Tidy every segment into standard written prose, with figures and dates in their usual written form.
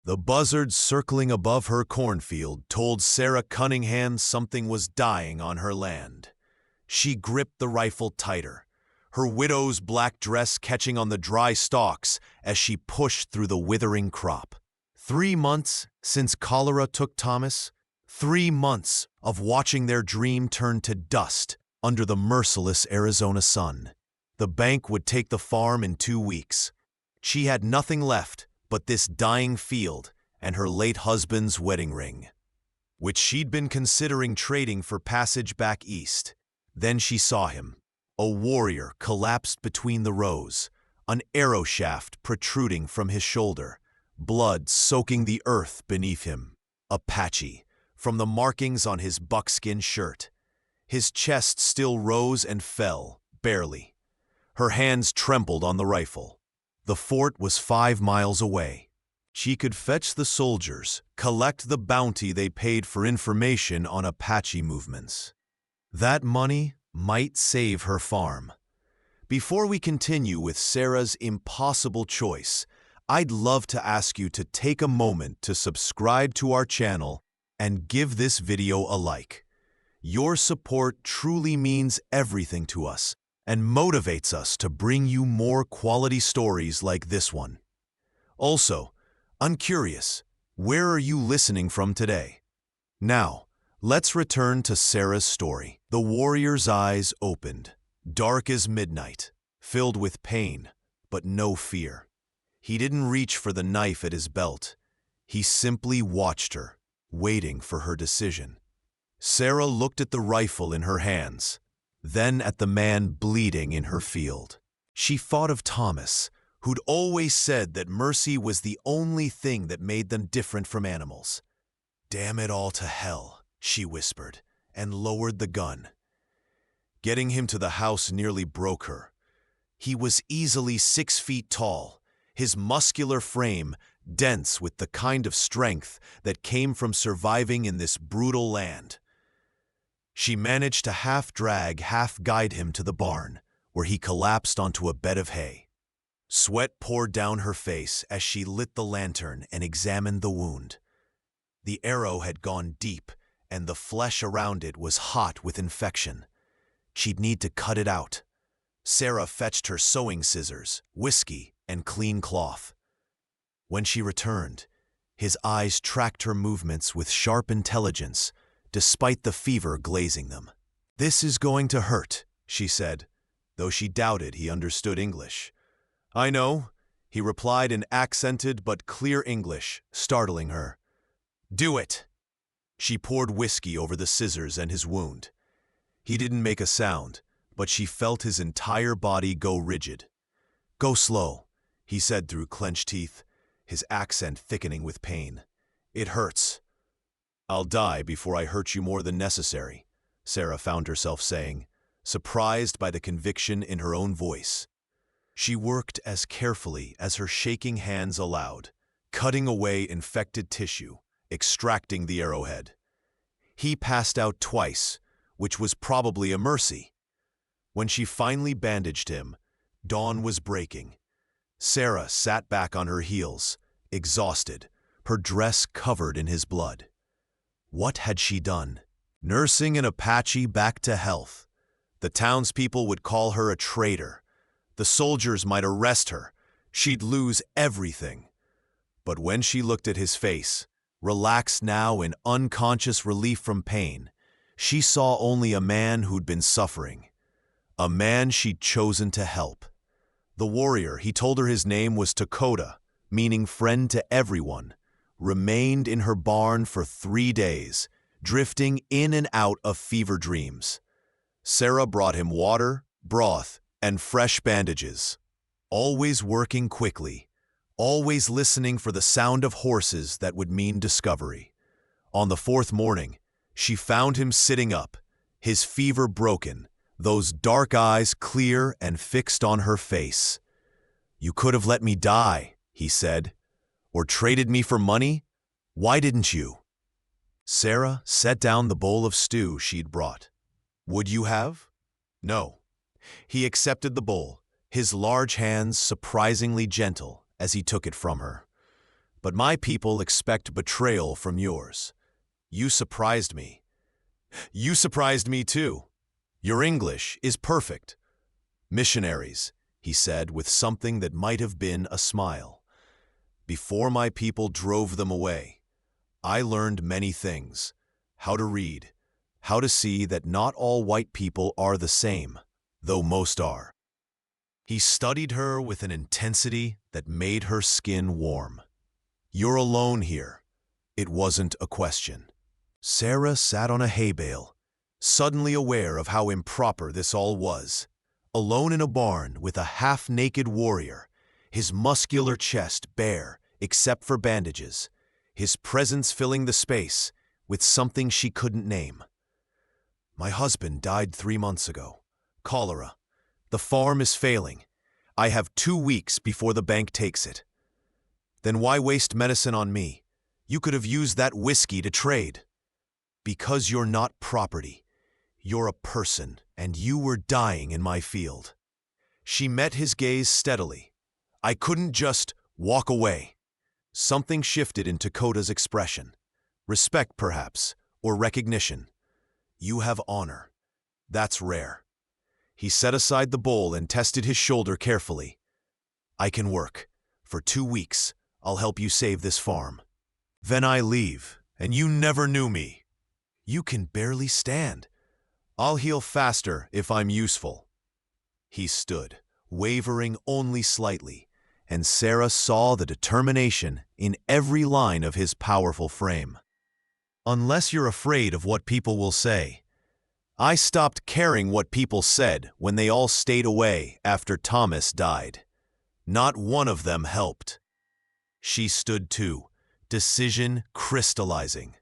The buzzards circling above her cornfield told Sarah Cunningham something was dying on her land. She gripped the rifle tighter, her widow's black dress catching on the dry stalks as she pushed through the withering crop. 3 months since cholera took Thomas, 3 months of watching their dream turn to dust under the merciless Arizona sun. The bank would take the farm in 2 weeks. She had nothing left but this dying field and her late husband's wedding ring, which she'd been considering trading for passage back east. Then she saw him, a warrior collapsed between the rows, an arrow shaft protruding from his shoulder, blood soaking the earth beneath him. Apache, from the markings on his buckskin shirt. His chest still rose and fell, barely. Her hands trembled on the rifle. The fort was 5 miles away. She could fetch the soldiers, collect the bounty they paid for information on Apache movements. That money might save her farm. Before we continue with Sarah's impossible choice, I'd love to ask you to take a moment to subscribe to our channel and give this video a like. Your support truly means everything to us and motivates us to bring you more quality stories like this one. Also, I'm curious, where are you listening from today? Now, let's return to Sarah's story. The warrior's eyes opened, dark as midnight, filled with pain, but no fear. He didn't reach for the knife at his belt. He simply watched her, waiting for her decision. Sarah looked at the rifle in her hands, then at the man bleeding in her field. She thought of Thomas, who'd always said that mercy was the only thing that made them different from animals. "Damn it all to hell," she whispered, and lowered the gun. Getting him to the house nearly broke her. He was easily 6 feet tall, his muscular frame dense with the kind of strength that came from surviving in this brutal land. She managed to half-drag, half-guide him to the barn, where he collapsed onto a bed of hay. Sweat poured down her face as she lit the lantern and examined the wound. The arrow had gone deep, and the flesh around it was hot with infection. She'd need to cut it out. Sarah fetched her sewing scissors, whiskey, and clean cloth. When she returned, his eyes tracked her movements with sharp intelligence, despite the fever glazing them. "This is going to hurt," she said, though she doubted he understood English. "I know," he replied in accented but clear English, startling her. "Do it." She poured whiskey over the scissors and his wound. He didn't make a sound, but she felt his entire body go rigid. "Go slow," he said through clenched teeth, his accent thickening with pain. "It hurts." "I'll die before I hurt you more than necessary," Sarah found herself saying, surprised by the conviction in her own voice. She worked as carefully as her shaking hands allowed, cutting away infected tissue, extracting the arrowhead. He passed out twice, which was probably a mercy. When she finally bandaged him, dawn was breaking. Sarah sat back on her heels, exhausted, her dress covered in his blood. What had she done? Nursing an Apache back to health. The townspeople would call her a traitor. The soldiers might arrest her. She'd lose everything. But when she looked at his face, relaxed now in unconscious relief from pain, she saw only a man who'd been suffering. A man she'd chosen to help. The warrior, he told her his name was Dakota, meaning friend to everyone, remained in her barn for 3 days, drifting in and out of fever dreams. Sarah brought him water, broth, and fresh bandages, always working quickly, always listening for the sound of horses that would mean discovery. On the 4th morning, she found him sitting up, his fever broken, those dark eyes clear and fixed on her face. "You could have let me die," he said, "or traded me for money. Why didn't you?" Sarah set down the bowl of stew she'd brought. "Would you have?" "No." He accepted the bowl, his large hands surprisingly gentle as he took it from her. But my people expect betrayal from yours. You surprised me. You surprised me too. Your English is perfect. Missionaries, he said with something that might have been a smile. Before my people drove them away, I learned many things. How to read, how to see that not all white people are the same, though most are. He studied her with an intensity that made her skin warm. You're alone here. It wasn't a question. Sarah sat on a hay bale, suddenly aware of how improper this all was. Alone in a barn with a half-naked warrior, his muscular chest bare except for bandages, his presence filling the space with something she couldn't name. My husband died 3 months ago. Cholera. The farm is failing. I have 2 weeks before the bank takes it. Then why waste medicine on me? You could have used that whiskey to trade. Because you're not property. You're a person, and you were dying in my field. She met his gaze steadily. I couldn't just walk away. Something shifted in Dakota's expression. Respect, perhaps, or recognition. You have honor. That's rare. He set aside the bowl and tested his shoulder carefully. I can work. For 2 weeks, I'll help you save this farm. Then I leave, and you never knew me. You can barely stand. I'll heal faster if I'm useful. He stood, wavering only slightly, and Sarah saw the determination in every line of his powerful frame. Unless you're afraid of what people will say. I stopped caring what people said when they all stayed away after Thomas died. Not one of them helped. She stood too, decision crystallizing.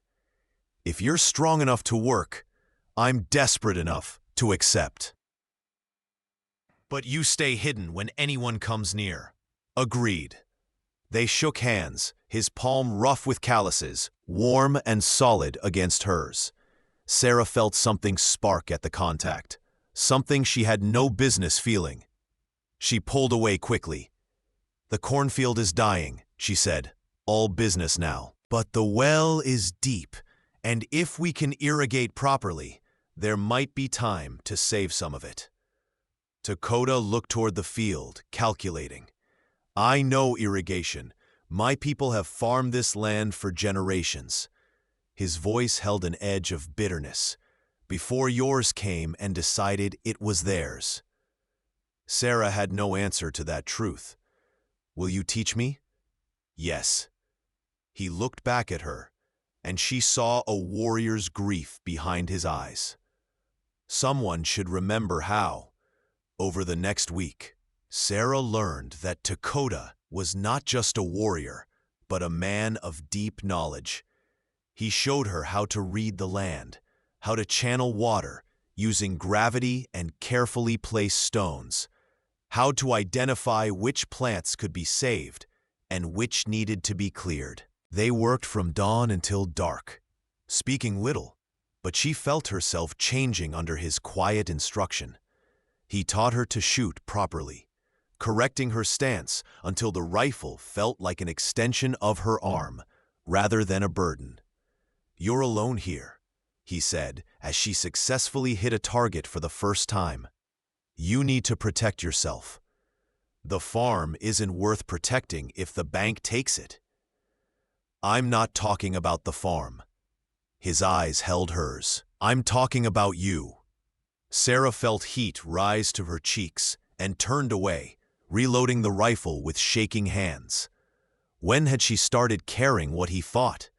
If you're strong enough to work, I'm desperate enough to accept. But you stay hidden when anyone comes near. Agreed. They shook hands, his palm rough with calluses, warm and solid against hers. Sarah felt something spark at the contact, something she had no business feeling. She pulled away quickly. The cornfield is dying, she said, all business now. But the well is deep, and if we can irrigate properly, there might be time to save some of it. Dakota looked toward the field, calculating. I know irrigation. My people have farmed this land for generations. His voice held an edge of bitterness. Before yours came and decided it was theirs. Sarah had no answer to that truth. Will you teach me? Yes. He looked back at her, and she saw a warrior's grief behind his eyes. Someone should remember how. Over the next week, Sarah learned that Dakota was not just a warrior, but a man of deep knowledge. He showed her how to read the land, how to channel water using gravity and carefully placed stones, how to identify which plants could be saved and which needed to be cleared. They worked from dawn until dark, speaking little, but she felt herself changing under his quiet instruction. He taught her to shoot properly, correcting her stance until the rifle felt like an extension of her arm rather than a burden. You're alone here, he said as she successfully hit a target for the first time. You need to protect yourself. The farm isn't worth protecting if the bank takes it. I'm not talking about the farm. His eyes held hers. I'm talking about you. Sarah felt heat rise to her cheeks and turned away, reloading the rifle with shaking hands. When had she started caring what he thought?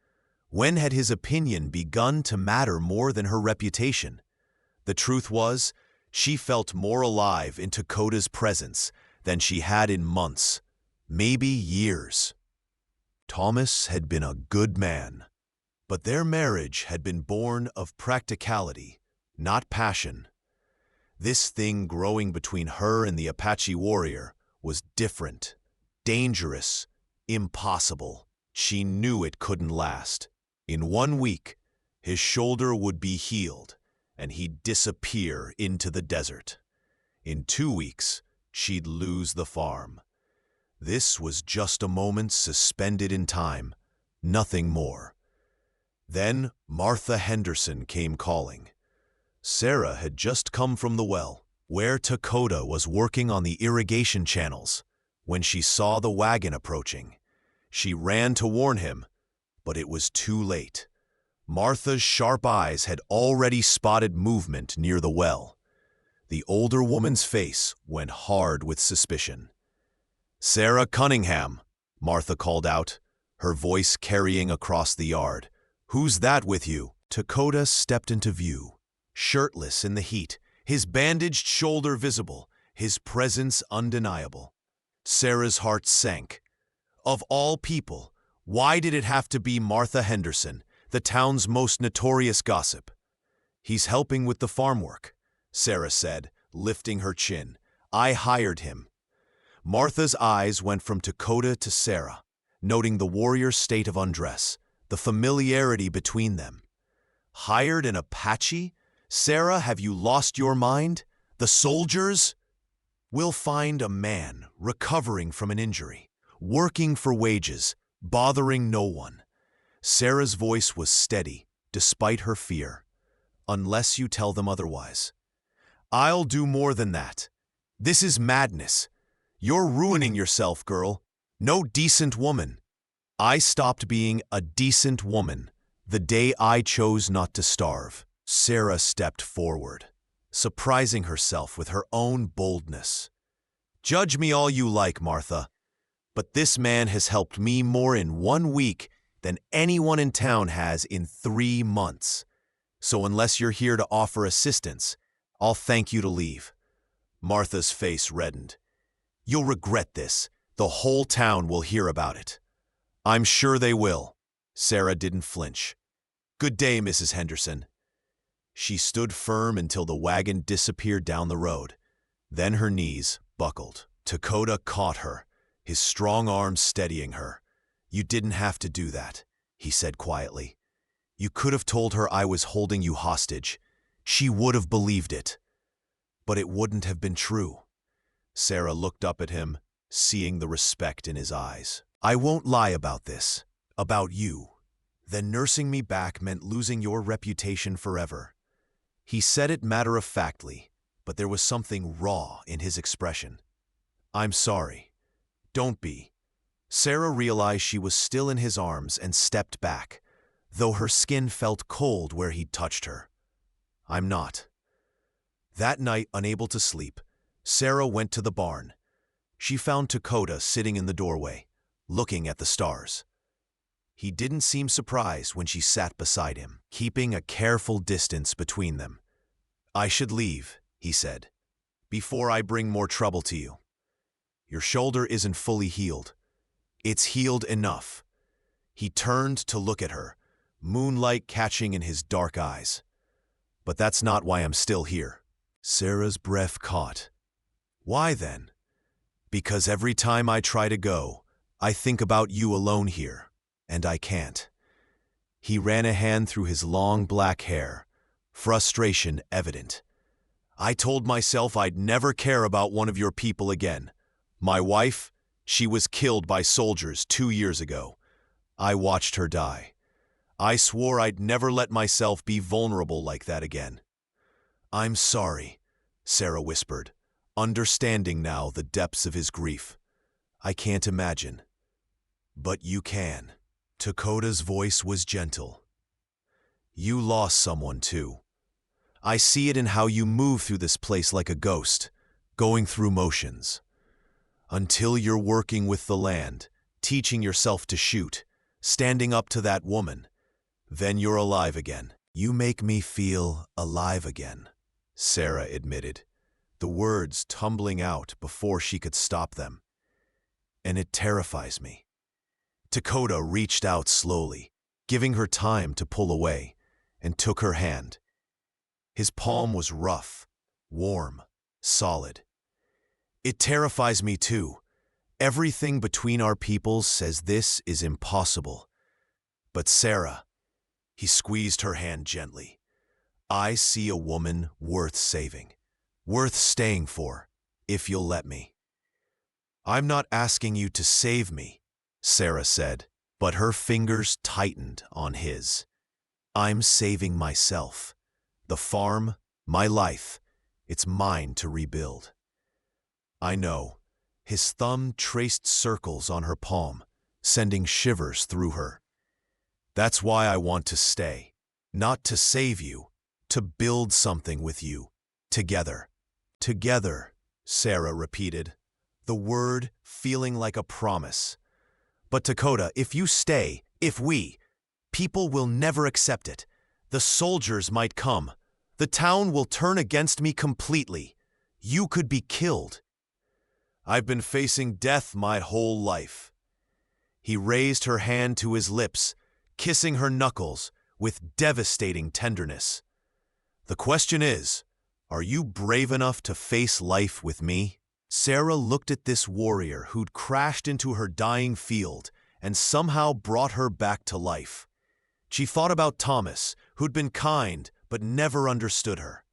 When had his opinion begun to matter more than her reputation? The truth was, she felt more alive in Dakota's presence than she had in months, maybe years. Thomas had been a good man, but their marriage had been born of practicality, not passion. This thing growing between her and the Apache warrior was different, dangerous, impossible. She knew it couldn't last. In 1 week, his shoulder would be healed, and he'd disappear into the desert. In 2 weeks, she'd lose the farm. This was just a moment suspended in time, nothing more. Then Martha Henderson came calling. Sarah had just come from the well, where Dakota was working on the irrigation channels, when she saw the wagon approaching. She ran to warn him, but it was too late. Martha's sharp eyes had already spotted movement near the well. The older woman's face went hard with suspicion. "Sarah Cunningham," Martha called out, her voice carrying across the yard. "Who's that with you?" Dakota stepped into view, shirtless in the heat, his bandaged shoulder visible, his presence undeniable. Sarah's heart sank. Of all people, why did it have to be Martha Henderson, the town's most notorious gossip? "He's helping with the farm work," Sarah said, lifting her chin. "I hired him." Martha's eyes went from Dakota to Sarah, noting the warrior's state of undress, the familiarity between them. "Hired an Apache? Sarah, have you lost your mind? The soldiers?" "We'll find a man recovering from an injury, working for wages, bothering no one." Sarah's voice was steady, despite her fear. "Unless you tell them otherwise." "I'll do more than that. This is madness. You're ruining yourself, girl. No decent woman." "I stopped being a decent woman the day I chose not to starve." Sarah stepped forward, surprising herself with her own boldness. "Judge me all you like, Martha, but this man has helped me more in 1 week than anyone in town has in 3 months. So unless you're here to offer assistance, I'll thank you to leave." Martha's face reddened. "You'll regret this. The whole town will hear about it." "I'm sure they will." Sarah didn't flinch. "Good day, Mrs. Henderson." She stood firm until the wagon disappeared down the road. Then her knees buckled. Dakota caught her, his strong arms steadying her. "You didn't have to do that," he said quietly. "You could have told her I was holding you hostage. She would have believed it. But it wouldn't have been true." Sarah looked up at him, seeing the respect in his eyes. "I won't lie about this, about you. Then nursing me back meant losing your reputation forever." He said it matter-of-factly, but there was something raw in his expression. "I'm sorry. Don't be." Sarah realized she was still in his arms and stepped back, though her skin felt cold where he'd touched her. "I'm not." That night, unable to sleep, Sarah went to the barn. She found Dakota sitting in the doorway, looking at the stars. He didn't seem surprised when she sat beside him, keeping a careful distance between them. "I should leave," he said, "before I bring more trouble to you. Your shoulder isn't fully healed. It's healed enough." He turned to look at her, moonlight catching in his dark eyes. "But that's not why I'm still here." Sarah's breath caught. "Why then?" "Because every time I try to go, I think about you alone here, and I can't." He ran a hand through his long black hair, frustration evident. "I told myself I'd never care about one of your people again. My wife, she was killed by soldiers 2 years ago. I watched her die. I swore I'd never let myself be vulnerable like that again." "I'm sorry," Sarah whispered, understanding now the depths of his grief. "I can't imagine." "But you can." Dakota's voice was gentle. "You lost someone too. I see it in how you move through this place like a ghost, going through motions. Until you're working with the land, teaching yourself to shoot, standing up to that woman, then you're alive again." "You make me feel alive again," Sarah admitted, the words tumbling out before she could stop them. "And it terrifies me." Dakota reached out slowly, giving her time to pull away, and took her hand. His palm was rough, warm, solid. "It terrifies me too. Everything between our peoples says this is impossible. But Sarah," he squeezed her hand gently, "I see a woman worth saving, worth staying for, if you'll let me." I'm not asking you to save me, Sarah said, but her fingers tightened on his. I'm saving myself. The farm, my life, it's mine to rebuild. I know. His thumb traced circles on her palm, sending shivers through her. That's why I want to stay. Not to save you, to build something with you. Together. Together, Sarah repeated, the word feeling like a promise. But Dakota, if you stay, people will never accept it. The soldiers might come. The town will turn against me completely. You could be killed. I've been facing death my whole life. He raised her hand to his lips, kissing her knuckles with devastating tenderness. The question is, are you brave enough to face life with me? Sarah looked at this warrior who'd crashed into her dying field and somehow brought her back to life. She thought about Thomas, who'd been kind but never understood her.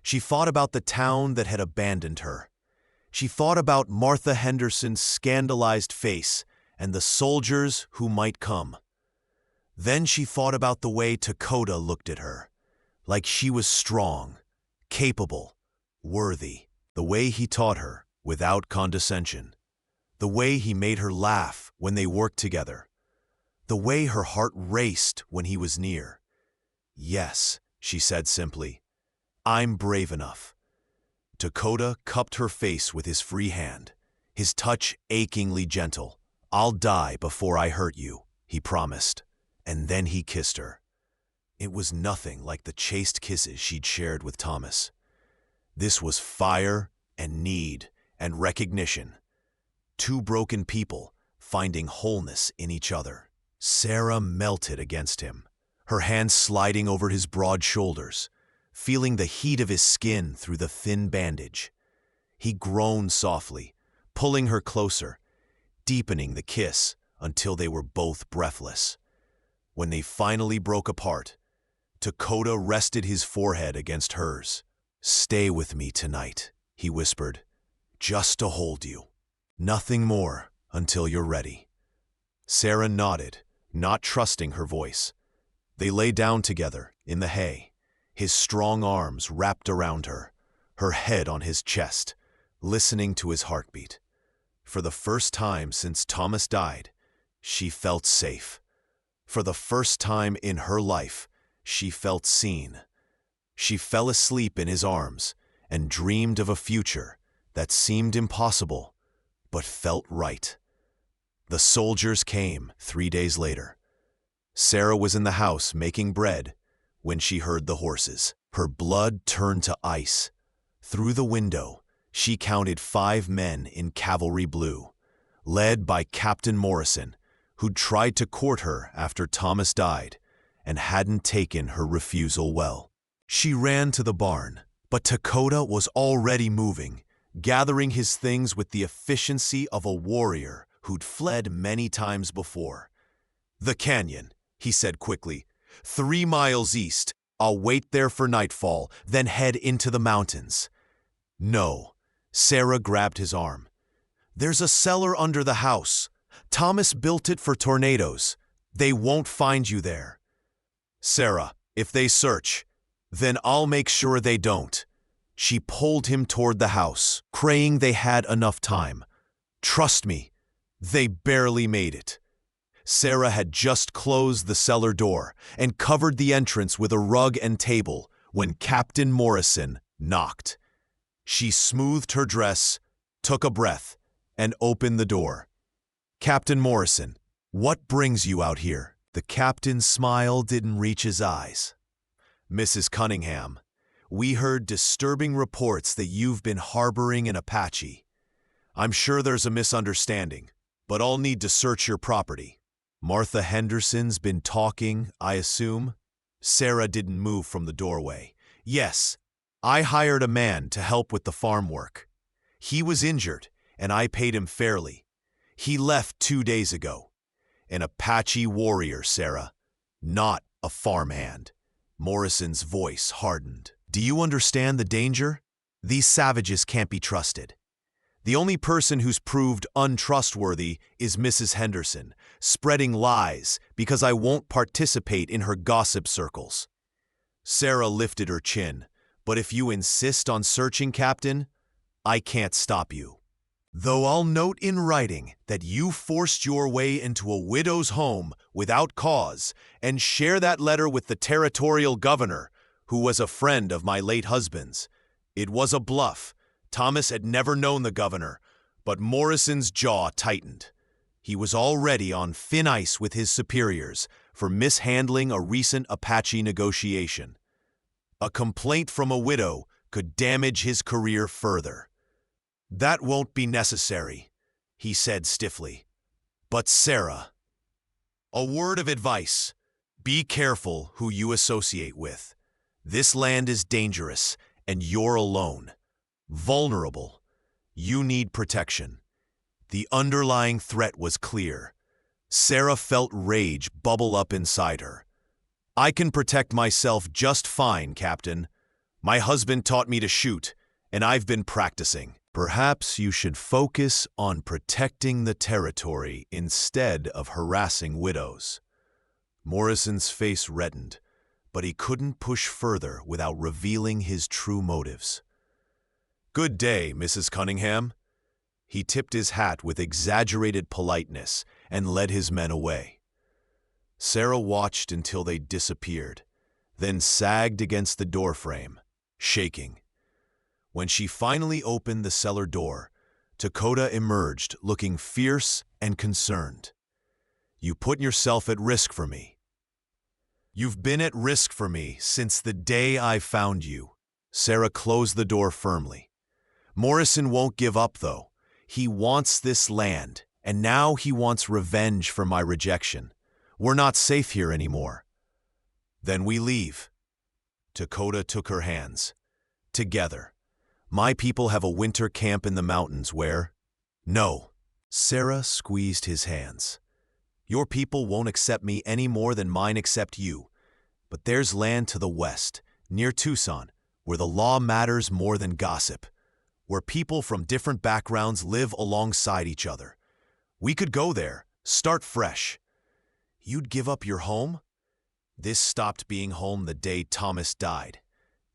She thought about the town that had abandoned her. She thought about Martha Henderson's scandalized face and the soldiers who might come. Then she thought about the way Dakota looked at her, like she was strong, capable, worthy. The way he taught her, without condescension. The way he made her laugh when they worked together. The way her heart raced when he was near. Yes, she said simply, I'm brave enough. Dakota cupped her face with his free hand, his touch achingly gentle. I'll die before I hurt you, he promised, and then he kissed her. It was nothing like the chaste kisses she'd shared with Thomas. This was fire and need and recognition. Two broken people finding wholeness in each other. Sarah melted against him, her hands sliding over his broad shoulders, feeling the heat of his skin through the thin bandage. He groaned softly, pulling her closer, deepening the kiss until they were both breathless. When they finally broke apart, Dakota rested his forehead against hers. Stay with me tonight, he whispered, just to hold you. Nothing more until you're ready. Sarah nodded, not trusting her voice. They lay down together in the hay, his strong arms wrapped around her, her head on his chest, listening to his heartbeat. For the first time since Thomas died, she felt safe. For the first time in her life, she felt seen. She fell asleep in his arms and dreamed of a future that seemed impossible, but felt right. The soldiers came 3 days later. Sarah was in the house making bread when she heard the horses. Her blood turned to ice. Through the window, she counted 5 men in cavalry blue, led by Captain Morrison, who'd tried to court her after Thomas died and hadn't taken her refusal well. She ran to the barn, but Dakota was already moving, gathering his things with the efficiency of a warrior who'd fled many times before. The canyon, he said quickly. 3 miles east. I'll wait there for nightfall, then head into the mountains. No. Sarah grabbed his arm. There's a cellar under the house. Thomas built it for tornadoes. They won't find you there. Sarah, if they search, then I'll make sure they don't. She pulled him toward the house, praying they had enough time. Trust me, they barely made it. Sarah had just closed the cellar door and covered the entrance with a rug and table when Captain Morrison knocked. She smoothed her dress, took a breath, and opened the door. Captain Morrison, what brings you out here? The captain's smile didn't reach his eyes. Mrs. Cunningham, we heard disturbing reports that you've been harboring an Apache. I'm sure there's a misunderstanding, but I'll need to search your property. Martha Henderson's been talking, I assume? Sarah didn't move from the doorway. Yes, I hired a man to help with the farm work. He was injured, and I paid him fairly. He left 2 days ago. An Apache warrior, Sarah, not a farmhand. Morrison's voice hardened. Do you understand the danger? These savages can't be trusted. The only person who's proved untrustworthy is Mrs. Henderson, spreading lies because I won't participate in her gossip circles." Sarah lifted her chin. "But if you insist on searching, Captain, I can't stop you. Though I'll note in writing that you forced your way into a widow's home without cause and share that letter with the territorial governor, who was a friend of my late husband's. It was a bluff. Thomas had never known the governor, but Morrison's jaw tightened. He was already on thin ice with his superiors for mishandling a recent Apache negotiation. A complaint from a widow could damage his career further. "That won't be necessary," he said stiffly. "But Sarah, a word of advice. Be careful who you associate with. This land is dangerous, and you're alone. Vulnerable. You need protection." The underlying threat was clear. Sarah felt rage bubble up inside her. "I can protect myself just fine, Captain. My husband taught me to shoot, and I've been practicing." "Perhaps you should focus on protecting the territory instead of harassing widows." Morrison's face reddened, but he couldn't push further without revealing his true motives. "Good day, Mrs. Cunningham." He tipped his hat with exaggerated politeness and led his men away. Sarah watched until they disappeared, then sagged against the doorframe, shaking. When she finally opened the cellar door, Dakota emerged looking fierce and concerned. "You put yourself at risk for me." "You've been at risk for me since the day I found you." Sarah closed the door firmly. "Morrison won't give up, though. He wants this land, and now he wants revenge for my rejection. We're not safe here anymore." "Then we leave." Dakota took her hands. "Together. My people have a winter camp in the mountains where—" "No." Sarah squeezed his hands. "Your people won't accept me any more than mine accept you. But there's land to the west, near Tucson, where the law matters more than gossip, where people from different backgrounds live alongside each other. We could go there, start fresh." "You'd give up your home?" "This stopped being home the day Thomas died.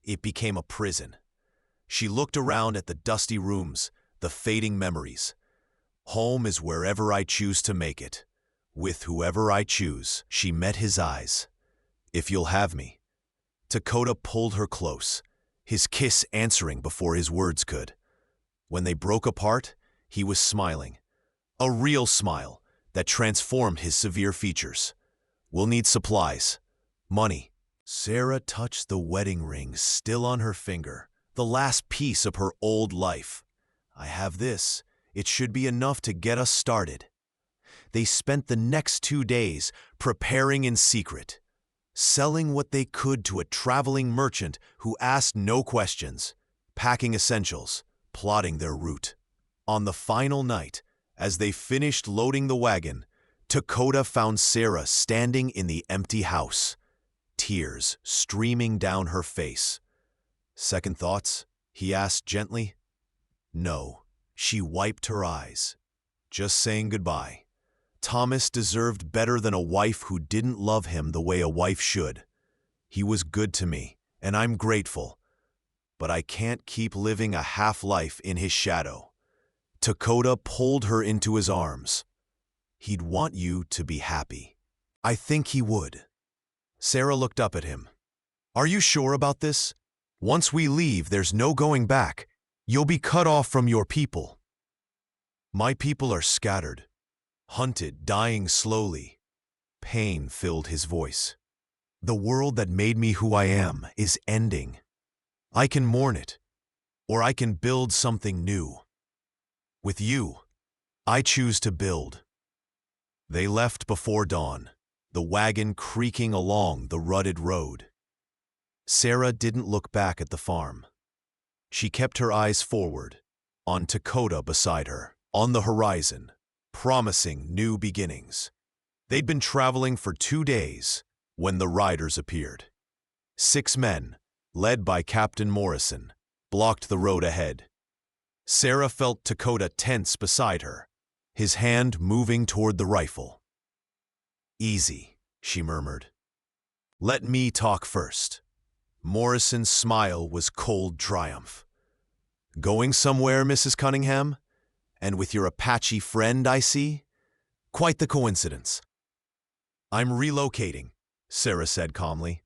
It became a prison." She looked around at the dusty rooms, the fading memories. "Home is wherever I choose to make it, with whoever I choose." She met his eyes. "If you'll have me." Dakota pulled her close, his kiss answering before his words could. When they broke apart, he was smiling. A real smile that transformed his severe features. "We'll need supplies. Money." Sarah touched the wedding ring still on her finger, the last piece of her old life. "I have this. It should be enough to get us started." They spent the next 2 days preparing in secret, selling what they could to a traveling merchant who asked no questions, packing essentials, plotting their route. On the final night, as they finished loading the wagon, Dakota found Sarah standing in the empty house, tears streaming down her face. "Second thoughts?" he asked gently. "No." She wiped her eyes. "Just saying goodbye. Thomas deserved better than a wife who didn't love him the way a wife should. He was good to me, and I'm grateful. But I can't keep living a half-life in his shadow." Dakota pulled her into his arms. "He'd want you to be happy." "I think he would." Sarah looked up at him. "Are you sure about this? Once we leave, there's no going back. You'll be cut off from your people." "My people are scattered, hunted, dying slowly." Pain filled his voice. "The world that made me who I am is ending. I can mourn it, or I can build something new. With you, I choose to build." They left before dawn, the wagon creaking along the rutted road. Sarah didn't look back at the farm. She kept her eyes forward, on Dakota beside her, on the horizon, promising new beginnings. They'd been traveling for 2 days when the riders appeared. 6 men, led by Captain Morrison, blocked the road ahead. Sarah felt Dakota tense beside her, his hand moving toward the rifle. "Easy," she murmured. "Let me talk first." Morrison's smile was cold triumph. "Going somewhere, Mrs. Cunningham? And with your Apache friend, I see? Quite the coincidence." "I'm relocating," Sarah said calmly,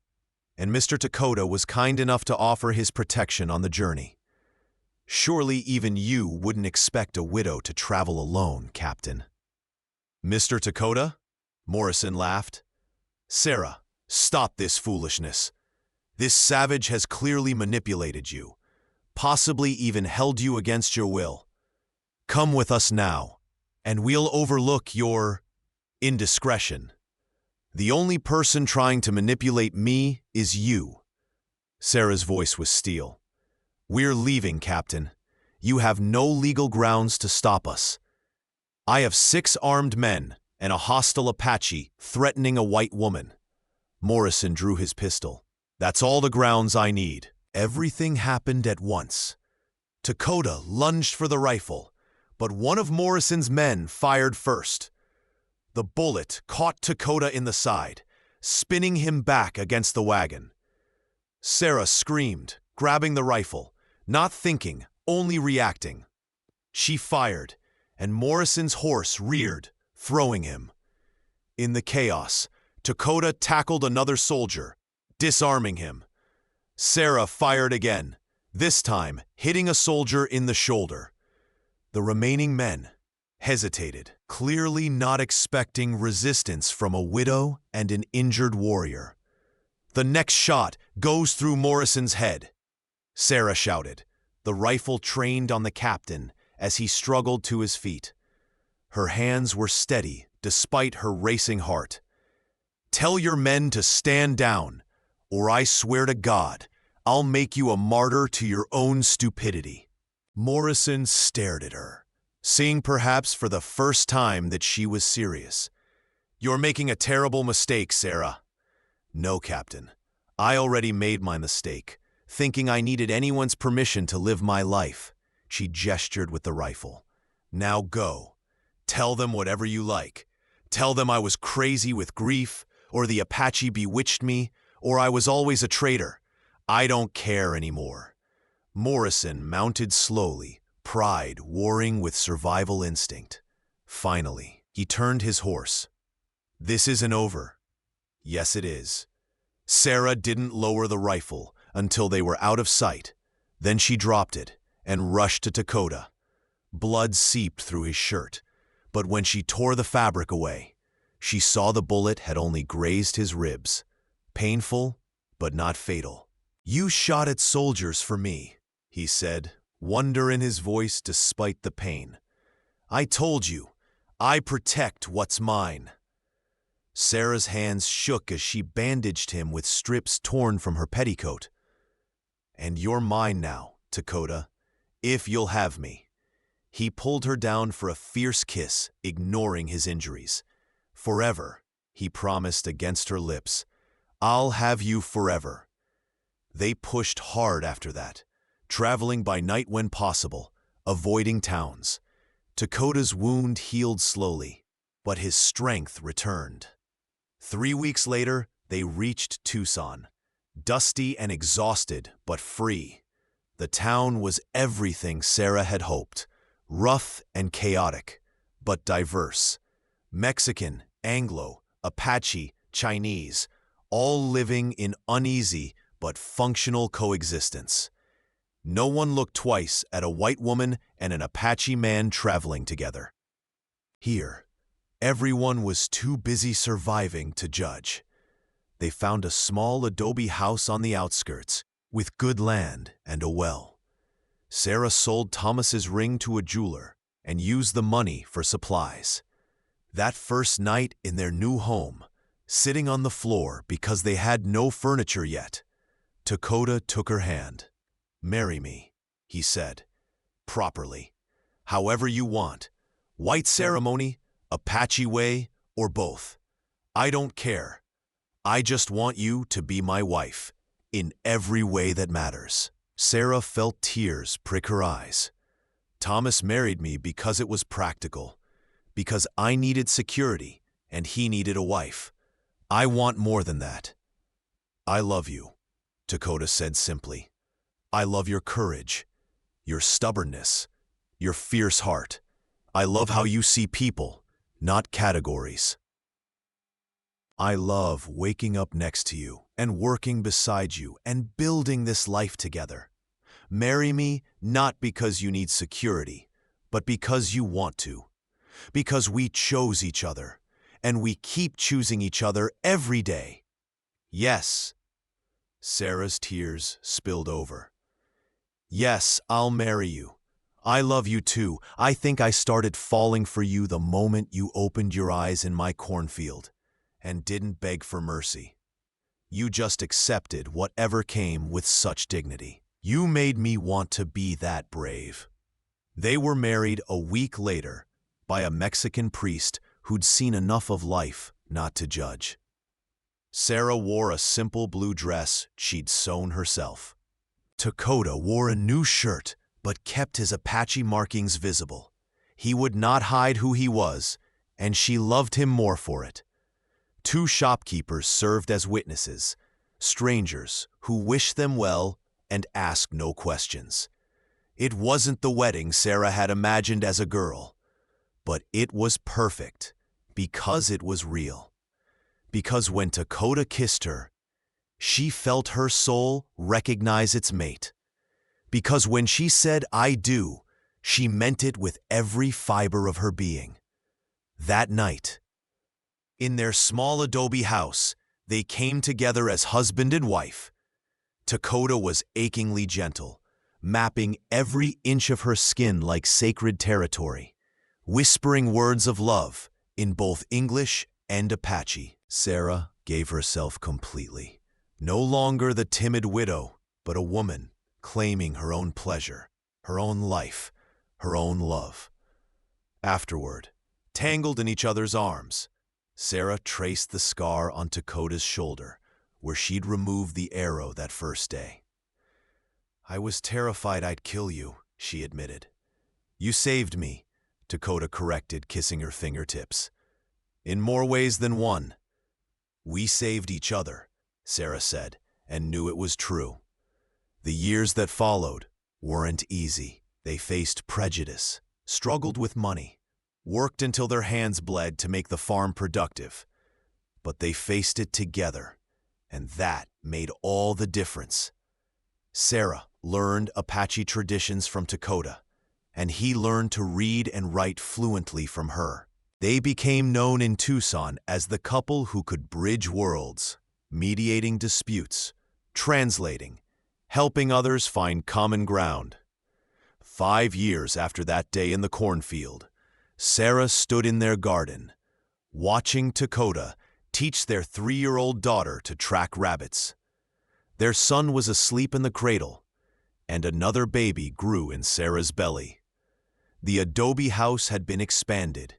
"and Mr. Dakota was kind enough to offer his protection on the journey. Surely even you wouldn't expect a widow to travel alone, Captain." "Mr. Dakota?" Morrison laughed. "Sarah, stop this foolishness. This savage has clearly manipulated you, possibly even held you against your will. Come with us now, and we'll overlook your indiscretion. The only person trying to manipulate me is you." Sarah's voice was steel. "We're leaving, Captain. You have no legal grounds to stop us. I have 6 armed men and a hostile Apache threatening a white woman." Morrison drew his pistol. "That's all the grounds I need." Everything happened at once. Dakota lunged for the rifle, but one of Morrison's men fired first. The bullet caught Dakota in the side, spinning him back against the wagon. Sarah screamed, grabbing the rifle, not thinking, only reacting. She fired, and Morrison's horse reared, throwing him. In the chaos, Dakota tackled another soldier, disarming him. Sarah fired again, this time hitting a soldier in the shoulder. The remaining men hesitated, clearly not expecting resistance from a widow and an injured warrior. The next shot goes through Morrison's head. Sarah shouted, the rifle trained on the captain as he struggled to his feet. Her hands were steady despite her racing heart. "Tell your men to stand down, or I swear to God, I'll make you a martyr to your own stupidity." Morrison stared at her, seeing perhaps for the first time that she was serious. "You're making a terrible mistake, Sarah." "No, Captain. I already made my mistake, thinking I needed anyone's permission to live my life." She gestured with the rifle. "Now go. Tell them whatever you like. Tell them I was crazy with grief, or the Apache bewitched me, or I was always a traitor. I don't care anymore." Morrison mounted slowly, pride warring with survival instinct. Finally, he turned his horse. "This isn't over." "Yes, it is." Sarah didn't lower the rifle until they were out of sight. Then she dropped it and rushed to Dakota. Blood seeped through his shirt, but when she tore the fabric away, she saw the bullet had only grazed his ribs. Painful, but not fatal. "You shot at soldiers for me," he said, wonder in his voice despite the pain. "I told you, I protect what's mine." Sarah's hands shook as she bandaged him with strips torn from her petticoat. "And you're mine now, Dakota, if you'll have me." He pulled her down for a fierce kiss, ignoring his injuries. "Forever," he promised against her lips. "I'll have you forever." They pushed hard after that, traveling by night when possible, avoiding towns. Dakota's wound healed slowly, but his strength returned. 3 weeks later, they reached Tucson, dusty and exhausted, but free. The town was everything Sarah had hoped, rough and chaotic, but diverse. Mexican, Anglo, Apache, Chinese, all living in uneasy but functional coexistence. No one looked twice at a white woman and an Apache man traveling together. Here, everyone was too busy surviving to judge. They found a small adobe house on the outskirts, with good land and a well. Sarah sold Thomas's ring to a jeweler and used the money for supplies. That first night in their new home, sitting on the floor because they had no furniture yet, Dakota took her hand. "Marry me," he said, "properly, however you want, white ceremony, Apache way, or both. I don't care. I just want you to be my wife, in every way that matters." Sarah felt tears prick her eyes. Thomas married me because it was practical, because I needed security and he needed a wife. I want more than that. I love you, Dakota said simply. I love your courage, your stubbornness, your fierce heart. I love how you see people, not categories. I love waking up next to you and working beside you and building this life together. Marry me not because you need security, but because you want to. Because we chose each other, and we keep choosing each other every day. Yes. Sarah's tears spilled over. Yes, I'll marry you. I love you too. I think I started falling for you the moment you opened your eyes in my cornfield and didn't beg for mercy. You just accepted whatever came with such dignity. You made me want to be that brave. They were married a week later by a Mexican priest who'd seen enough of life not to judge. Sarah wore a simple blue dress she'd sewn herself. Dakota wore a new shirt but kept his Apache markings visible. He would not hide who he was, and she loved him more for it. 2 shopkeepers served as witnesses, strangers who wished them well and asked no questions. It wasn't the wedding Sarah had imagined as a girl, but it was perfect because it was real. Because when Dakota kissed her, she felt her soul recognize its mate. Because when she said, "I do," she meant it with every fiber of her being. That night, in their small adobe house, they came together as husband and wife. Dakota was achingly gentle, mapping every inch of her skin like sacred territory, whispering words of love in both English and Apache. Sarah gave herself completely. No longer the timid widow, but a woman claiming her own pleasure, her own life, her own love. Afterward, tangled in each other's arms, Sarah traced the scar on Dakota's shoulder, where she'd removed the arrow that first day. "I was terrified I'd kill you," she admitted. "You saved me," Dakota corrected, kissing her fingertips. "In more ways than one." "We saved each other," Sarah said, and knew it was true. The years that followed weren't easy. They faced prejudice, struggled with money, worked until their hands bled to make the farm productive. But they faced it together, and that made all the difference. Sarah learned Apache traditions from Dakota, and he learned to read and write fluently from her. They became known in Tucson as the couple who could bridge worlds, mediating disputes, translating, helping others find common ground. 5 years after that day in the cornfield, Sarah stood in their garden, watching Dakota teach their 3-year-old daughter to track rabbits. Their son was asleep in the cradle, and another baby grew in Sarah's belly. The adobe house had been expanded.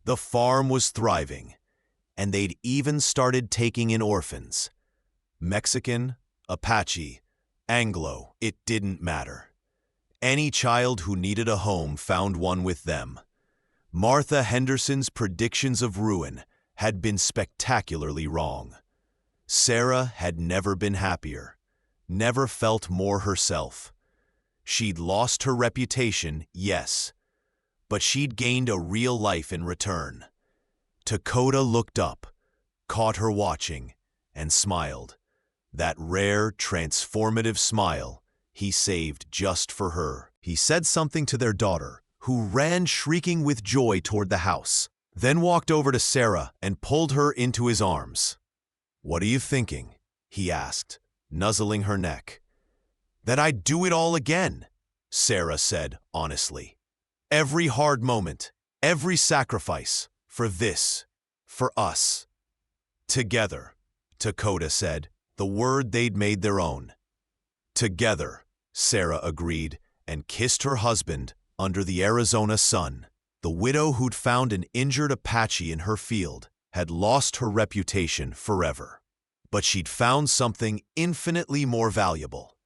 The farm was thriving, and they'd even started taking in orphans. Mexican, Apache, Anglo, it didn't matter. Any child who needed a home found one with them. Martha Henderson's predictions of ruin had been spectacularly wrong. Sarah had never been happier, never felt more herself. She'd lost her reputation, yes, but she'd gained a real life in return. Dakota looked up, caught her watching, and smiled. That rare, transformative smile he saved just for her. He said something to their daughter, who ran shrieking with joy toward the house, then walked over to Sarah and pulled her into his arms. "What are you thinking?" he asked, nuzzling her neck. "That I'd do it all again," Sarah said honestly. "Every hard moment, every sacrifice, for this, for us." "Together," Dakota said, the word they'd made their own. "Together," Sarah agreed and kissed her husband under the Arizona sun. The widow who'd found an injured Apache in her field had lost her reputation forever. But she'd found something infinitely more valuable: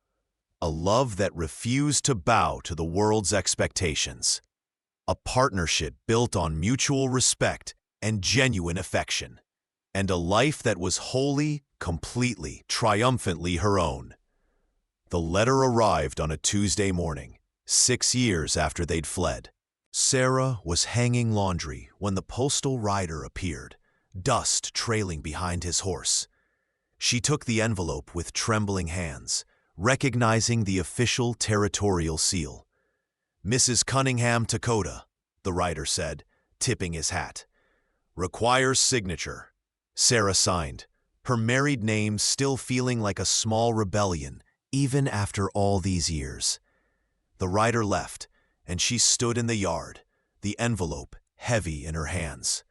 a love that refused to bow to the world's expectations, a partnership built on mutual respect and genuine affection, and a life that was wholly, completely, triumphantly her own. The letter arrived on a Tuesday morning, 6 years after they'd fled. Sarah was hanging laundry when the postal rider appeared, dust trailing behind his horse. She took the envelope with trembling hands, recognizing the official territorial seal. "Mrs. Cunningham, Dakota," the rider said, tipping his hat. "Requires signature." Sarah signed, her married name still feeling like a small rebellion, even after all these years. The rider left, and she stood in the yard, the envelope heavy in her hands.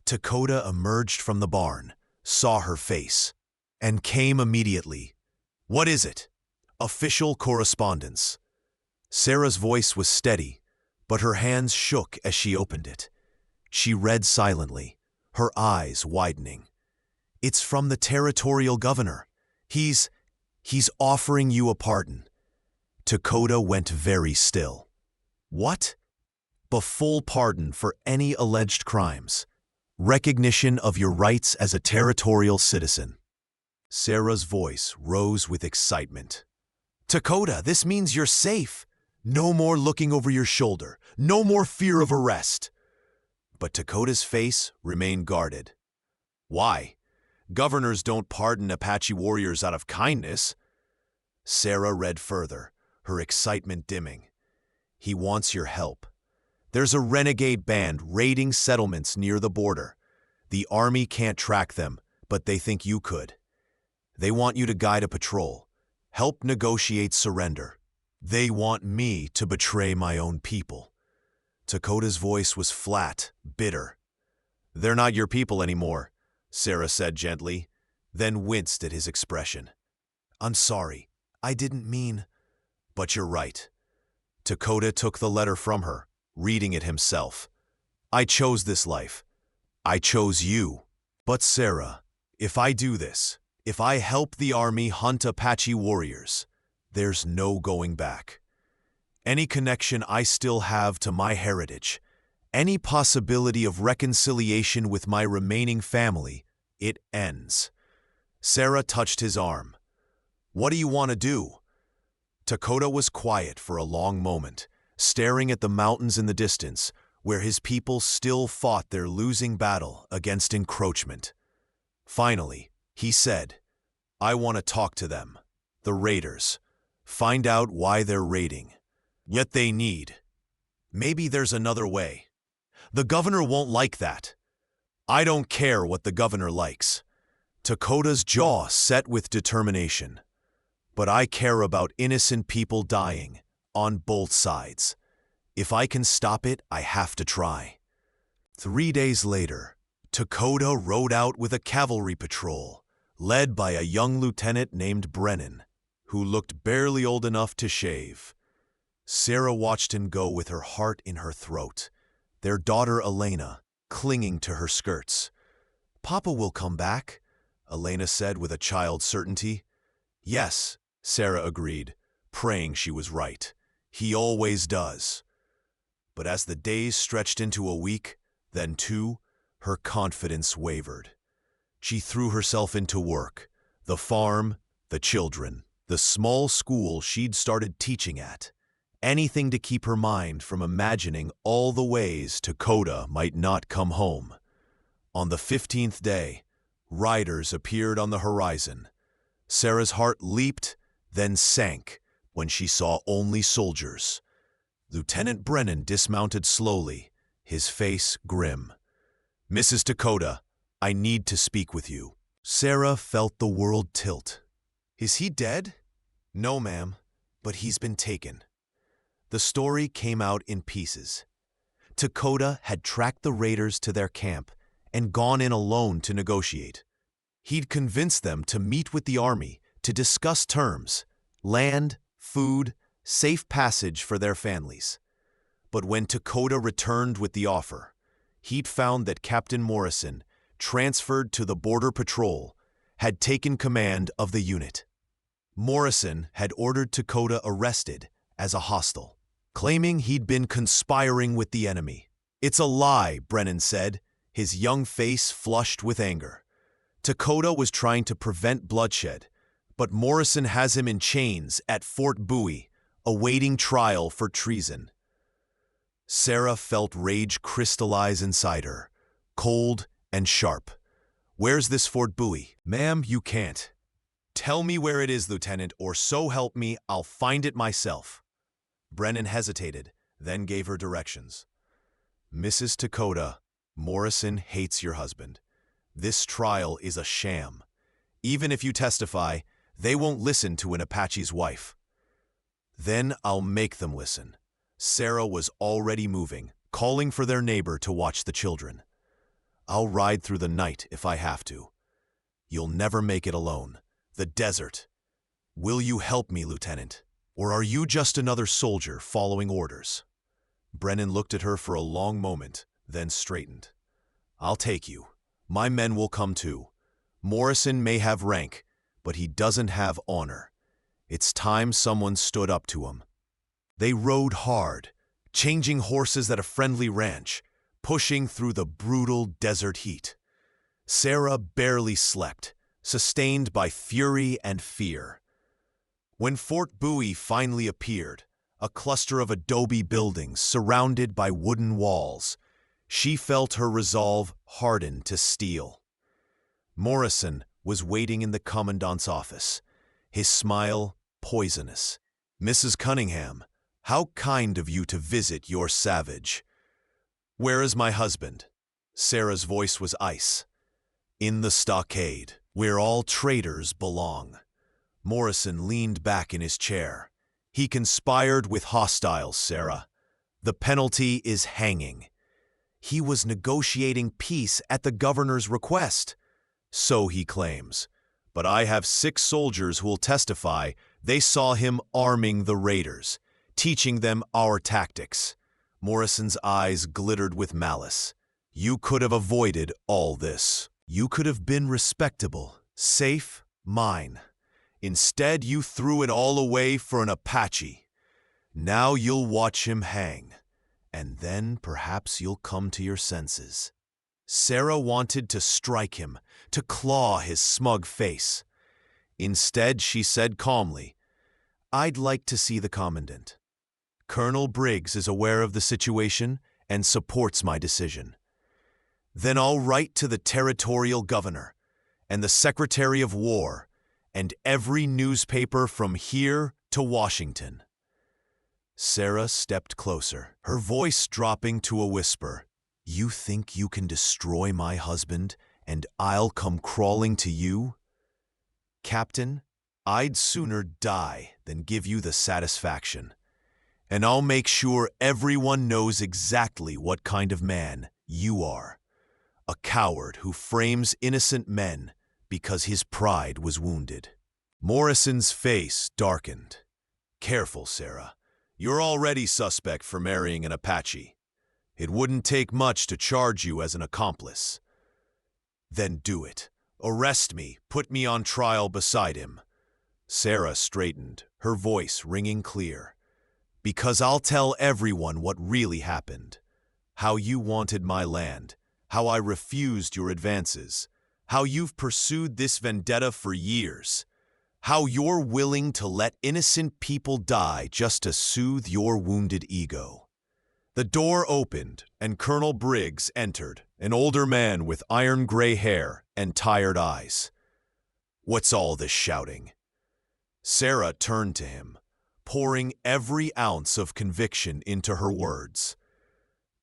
Dakota emerged from the barn, saw her face, and came immediately. "What is it?" "Official correspondence." Sarah's voice was steady, but her hands shook as she opened it. She read silently, her eyes widening. "It's from the territorial governor. He's offering you a pardon." Dakota went very still. "What?" "A full pardon for any alleged crimes. Recognition of your rights as a territorial citizen." Sarah's voice rose with excitement. "Dakota, this means you're safe. No more looking over your shoulder. No more fear of arrest." But Dakota's face remained guarded. "Why? Governors don't pardon Apache warriors out of kindness." Sarah read further, her excitement dimming. "He wants your help. There's a renegade band raiding settlements near the border. The army can't track them, but they think you could. They want you to guide a patrol, help negotiate surrender. They want me to betray my own people." Dakota's voice was flat, bitter. "They're not your people anymore," Sarah said gently, then winced at his expression. "I'm sorry. I didn't mean—" "But you're right." Dakota took the letter from her, reading it himself. "I chose this life. I chose you. But Sarah, if I do this, if I help the army hunt Apache warriors, there's no going back. Any connection I still have to my heritage, any possibility of reconciliation with my remaining family, it ends." Sarah touched his arm. "What do you want to do?" Dakota was quiet for a long moment, staring at the mountains in the distance, where his people still fought their losing battle against encroachment. Finally, he said, "I want to talk to them, the raiders, find out why they're raiding. Yet they need. Maybe there's another way. The governor won't like that." "I don't care what the governor likes." Dakota's jaw set with determination. "But I care about innocent people dying, on both sides. If I can stop it, I have to try." 3 days later, Dakota rode out with a cavalry patrol, led by a young lieutenant named Brennan, who looked barely old enough to shave. Sarah watched him go with her heart in her throat, their daughter Elena clinging to her skirts. "Papa will come back," Elena said with a child's certainty. "Yes," Sarah agreed, praying she was right. "He always does." But as the days stretched into a week, then 2, her confidence wavered. She threw herself into work, the farm, the children, the small school she'd started teaching at. Anything to keep her mind from imagining all the ways Dakota might not come home. On the 15th day, riders appeared on the horizon. Sarah's heart leaped, then sank when she saw only soldiers. Lieutenant Brennan dismounted slowly, his face grim. "Mrs. Dakota, I need to speak with you." Sarah felt the world tilt. "Is he dead?" "No, ma'am, but he's been taken." The story came out in pieces. Dakota had tracked the raiders to their camp and gone in alone to negotiate. He'd convinced them to meet with the army to discuss terms, land, food, safe passage for their families. But when Dakota returned with the offer, he'd found that Captain Morrison, transferred to the Border Patrol, had taken command of the unit. Morrison had ordered Dakota arrested as a hostile, claiming he'd been conspiring with the enemy. "It's a lie," Brennan said, his young face flushed with anger. Dakota was trying to prevent bloodshed, but Morrison has him in chains at Fort Bowie, awaiting trial for treason. Sarah felt rage crystallize inside her, cold and sharp. "Where's this Fort Bowie?" "Ma'am, you can't." "Tell me where it is, Lieutenant, or so help me, I'll find it myself." Brennan hesitated, then gave her directions. "Mrs. Dakota, Morrison hates your husband. This trial is a sham. Even if you testify, they won't listen to an Apache's wife." "Then I'll make them listen." Sarah was already moving, calling for their neighbor to watch the children. "I'll ride through the night if I have to. You'll never make it alone. The desert. Will you help me, Lieutenant? Or are you just another soldier following orders?" Brennan looked at her for a long moment, then straightened. "I'll take you. My men will come too. Morrison may have rank, but he doesn't have honor. It's time someone stood up to him." They rode hard, changing horses at a friendly ranch, pushing through the brutal desert heat. Sarah barely slept, sustained by fury and fear. When Fort Bowie finally appeared, a cluster of adobe buildings surrounded by wooden walls, she felt her resolve harden to steel. Morrison was waiting in the commandant's office, his smile poisonous. "Mrs. Cunningham, how kind of you to visit your savage." "Where is my husband?" Sarah's voice was ice. "In the stockade, where all traitors belong." Morrison leaned back in his chair. "He conspired with hostiles, Sarah. The penalty is hanging." "He was negotiating peace at the governor's request." "So he claims. But I have 6 soldiers who will testify they saw him arming the raiders, teaching them our tactics." Morrison's eyes glittered with malice. "You could have avoided all this. You could have been respectable, safe, mine. Instead, you threw it all away for an Apache. Now you'll watch him hang, and then perhaps you'll come to your senses." Sarah wanted to strike him, to claw his smug face. Instead, she said calmly, "I'd like to see the commandant. Colonel Briggs is aware of the situation and supports my decision. Then I'll write to the territorial governor and the Secretary of War and every newspaper from here to Washington." Sarah stepped closer, her voice dropping to a whisper. "You think you can destroy my husband and I'll come crawling to you? Captain, I'd sooner die than give you the satisfaction. And I'll make sure everyone knows exactly what kind of man you are. A coward who frames innocent men because his pride was wounded." Morrison's face darkened. "Careful, Sarah. You're already suspect for marrying an Apache. It wouldn't take much to charge you as an accomplice." "Then do it. Arrest me. Put me on trial beside him." Sarah straightened, her voice ringing clear. "Because I'll tell everyone what really happened. How you wanted my land, how I refused your advances, how you've pursued this vendetta for years, how you're willing to let innocent people die just to soothe your wounded ego." The door opened, and Colonel Briggs entered, an older man with iron-gray hair and tired eyes. "What's all this shouting?" Sarah turned to him, pouring every ounce of conviction into her words.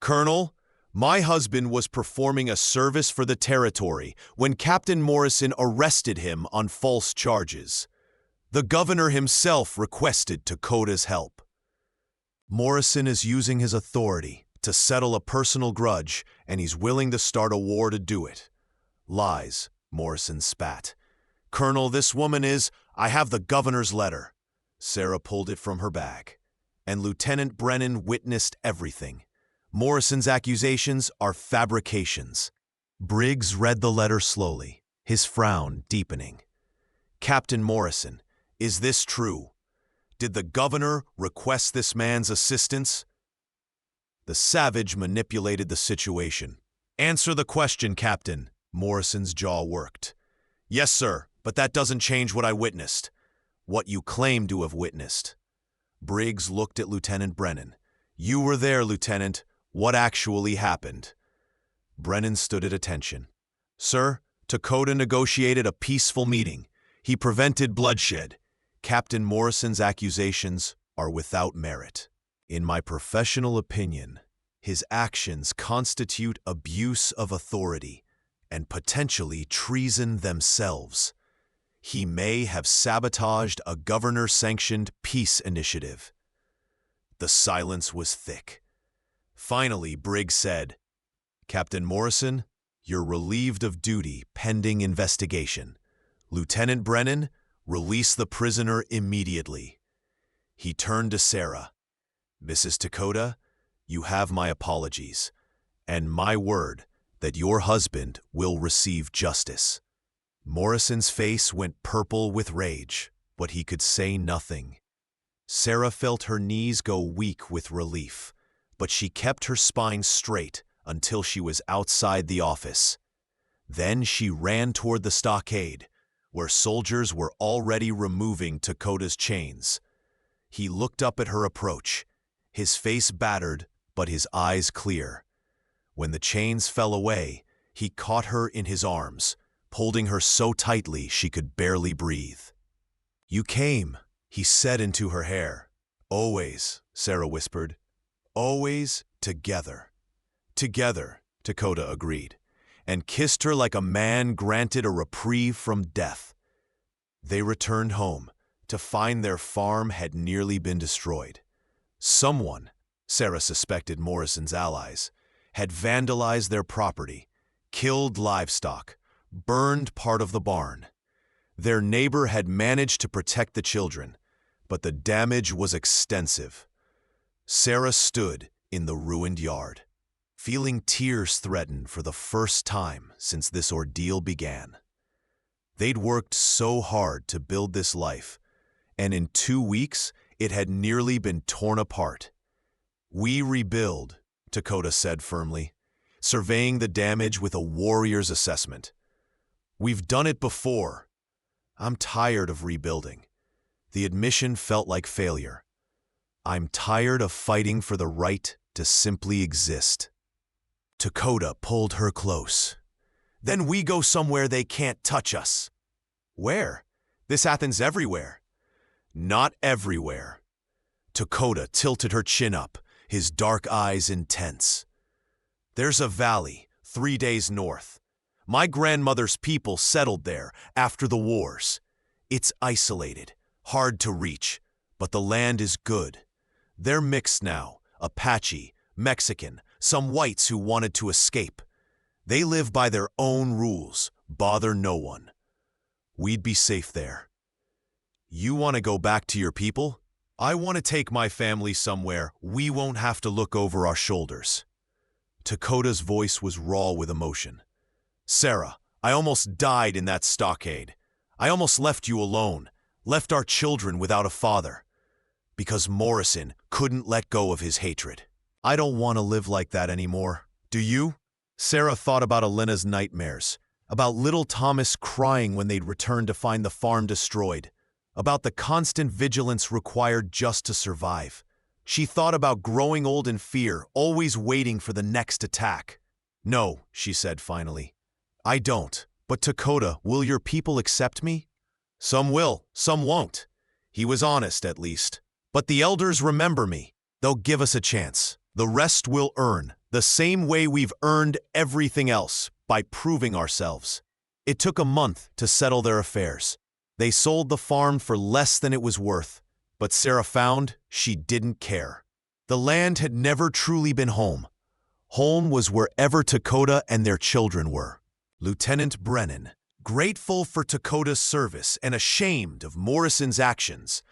"Colonel, my husband was performing a service for the territory when Captain Morrison arrested him on false charges. The governor himself requested Dakota's help. Morrison is using his authority to settle a personal grudge, and he's willing to start a war to do it." "Lies," Morrison spat. "Colonel, this woman is— I have the governor's letter." Sarah pulled it from her bag. "And Lieutenant Brennan witnessed everything. Morrison's accusations are fabrications." Briggs read the letter slowly, his frown deepening. "Captain Morrison, Is this true? Did the governor request this man's assistance? The savage manipulated the situation. Answer the question, Captain. Morrison's jaw worked. Yes, sir, but that doesn't change what I witnessed. What you claim to have witnessed. Briggs looked at Lieutenant Brennan. You were there, Lieutenant. What actually happened? Brennan stood at attention. Sir, Dakota negotiated a peaceful meeting. He prevented bloodshed. Captain Morrison's accusations are without merit. In my professional opinion, his actions constitute abuse of authority and potentially treason themselves. He may have sabotaged a governor-sanctioned peace initiative. The silence was thick. Finally, Briggs said, Captain Morrison, you're relieved of duty pending investigation. Lieutenant Brennan, release the prisoner immediately. He turned to Sarah. Mrs. Dakota, you have my apologies, and my word that your husband will receive justice. Morrison's face went purple with rage, but he could say nothing. Sarah felt her knees go weak with relief, but she kept her spine straight until she was outside the office. Then she ran toward the stockade, where soldiers were already removing Dakota's chains. He looked up at her approach, his face battered, but his eyes clear. When the chains fell away, he caught her in his arms, holding her so tightly she could barely breathe. You came, he said into her hair. Always, Sarah whispered. Always together. Together, Dakota agreed, and kissed her like a man granted a reprieve from death. They returned home to find their farm had nearly been destroyed. Someone, Sarah suspected Morrison's allies, had vandalized their property, killed livestock, burned part of the barn. Their neighbor had managed to protect the children, but the damage was extensive. Sarah stood in the ruined yard, feeling tears threaten for the first time since this ordeal began. They'd worked so hard to build this life, and in 2 weeks it had nearly been torn apart. We rebuild, Dakota said firmly, surveying the damage with a warrior's assessment. We've done it before. I'm tired of rebuilding. The admission felt like failure. I'm tired of fighting for the right to simply exist. Dakota pulled her close. Then we go somewhere they can't touch us. Where? This happens everywhere. Not everywhere. Dakota tilted her chin up, his dark eyes intense. There's a valley 3 days north. My grandmother's people settled there after the wars. It's isolated, hard to reach, but the land is good. They're mixed now, Apache, Mexican, some whites who wanted to escape. They live by their own rules, bother no one. We'd be safe there. You want to go back to your people? I want to take my family somewhere we won't have to look over our shoulders. Dakota's voice was raw with emotion. Sarah, I almost died in that stockade. I almost left you alone, left our children without a father. Because Morrison couldn't let go of his hatred. I don't want to live like that anymore. Do you? Sarah thought about Elena's nightmares, about little Thomas crying when they'd return to find the farm destroyed, about the constant vigilance required just to survive. She thought about growing old in fear, always waiting for the next attack. No, she said finally. I don't. But Dakota, will your people accept me? Some will, some won't. He was honest, at least. But the elders remember me. They'll give us a chance. The rest we'll earn, the same way we've earned everything else, by proving ourselves. It took a month to settle their affairs. They sold the farm for less than it was worth, but Sarah found she didn't care. The land had never truly been home. Home was wherever Dakota and their children were. Lieutenant Brennan, grateful for Dakota's service and ashamed of Morrison's actions,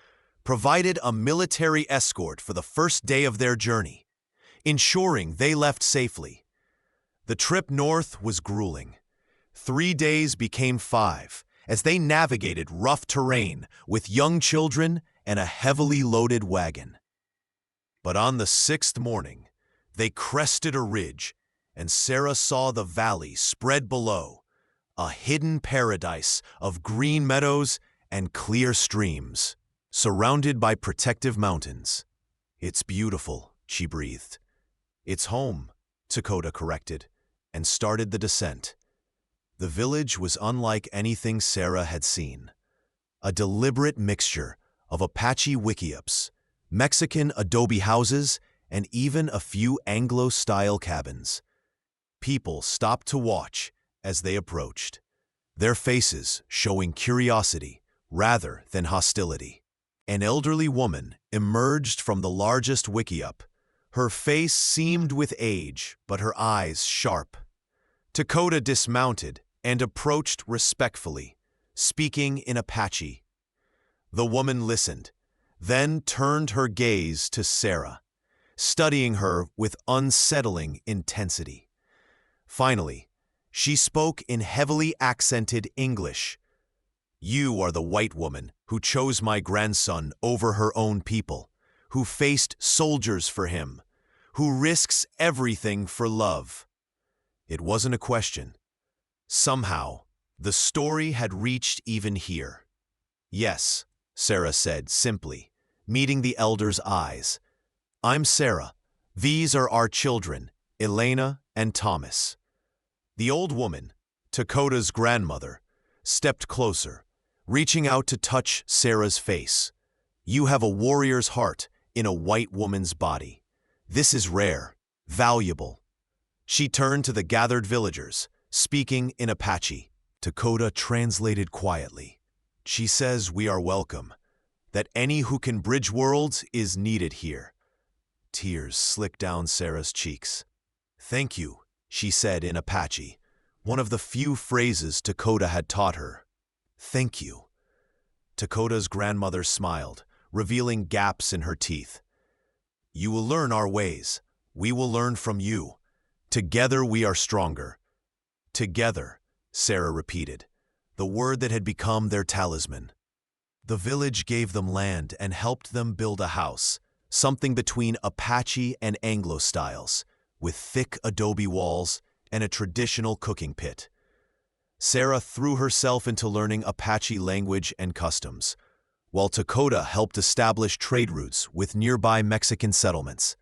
provided a military escort for the first day of their journey, ensuring they left safely. The trip north was grueling. 3 days became 5, as they navigated rough terrain with young children and a heavily loaded wagon. But on the sixth morning, they crested a ridge, and Sarah saw the valley spread below, a hidden paradise of green meadows and clear streams, surrounded by protective mountains. "It's beautiful," she breathed. "It's home," Dakota corrected, and started the descent. The village was unlike anything Sarah had seen. A deliberate mixture of Apache wickiups, Mexican adobe houses, and even a few Anglo-style cabins. People stopped to watch as they approached, their faces showing curiosity rather than hostility. An elderly woman emerged from the largest wickiup. Her face seamed with age, but her eyes sharp. Dakota dismounted and approached respectfully, speaking in Apache. The woman listened, then turned her gaze to Sarah, studying her with unsettling intensity. Finally, she spoke in heavily accented English. "You are the white woman who chose my grandson over her own people, who faced soldiers for him, who risks everything for love." It wasn't a question. Somehow, the story had reached even here. "Yes," Sarah said simply, meeting the elder's eyes. "I'm Sarah. These are our children, Elena and Thomas." The old woman, Dakota's grandmother, stepped closer, reaching out to touch Sarah's face. "You have a warrior's heart in a white woman's body. This is rare, valuable." She turned to the gathered villagers, speaking in Apache. Dakota translated quietly. "She says we are welcome, that any who can bridge worlds is needed here." Tears slicked down Sarah's cheeks. "Thank you," she said in Apache, one of the few phrases Dakota had taught her. "Thank you." Dakota's grandmother smiled, revealing gaps in her teeth. "You will learn our ways. We will learn from you. Together we are stronger." "Together," Sarah repeated, the word that had become their talisman. The village gave them land and helped them build a house, something between Apache and Anglo styles, with thick adobe walls and a traditional cooking pit. Sarah threw herself into learning Apache language and customs, while Dakota helped establish trade routes with nearby Mexican settlements.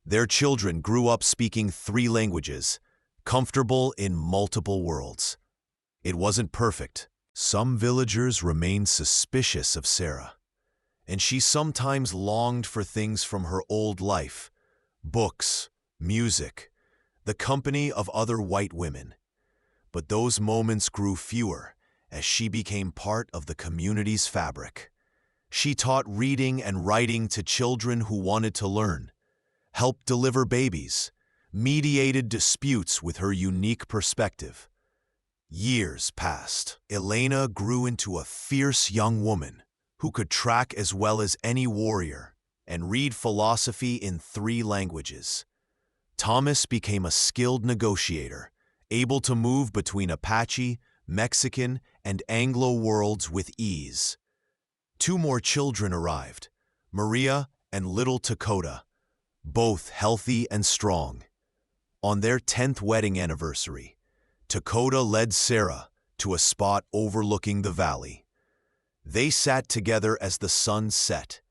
Their children grew up speaking 3 languages, comfortable in multiple worlds. It wasn't perfect. Some villagers remained suspicious of Sarah, and she sometimes longed for things from her old life: books, music, the company of other white women. But those moments grew fewer as she became part of the community's fabric. She taught reading and writing to children who wanted to learn, helped deliver babies, mediated disputes with her unique perspective. Years passed. Elena grew into a fierce young woman who could track as well as any warrior and read philosophy in 3 languages. Thomas became a skilled negotiator, able to move between Apache, Mexican, and Anglo worlds with ease. 2 more children arrived, Maria and little Dakota, both healthy and strong. On their 10th wedding anniversary, Dakota led Sarah to a spot overlooking the valley. They sat together as the sun set,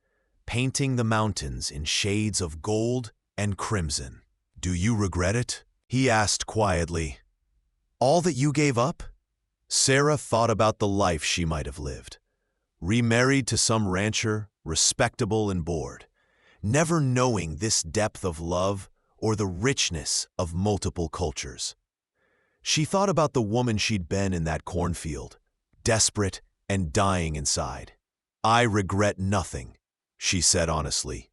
painting the mountains in shades of gold and crimson. "Do you regret it?" he asked quietly. "All that you gave up?" Sarah thought about the life she might have lived. Remarried to some rancher, respectable and bored, never knowing this depth of love or the richness of multiple cultures. She thought about the woman she'd been in that cornfield, desperate and dying inside. "I regret nothing," she said honestly.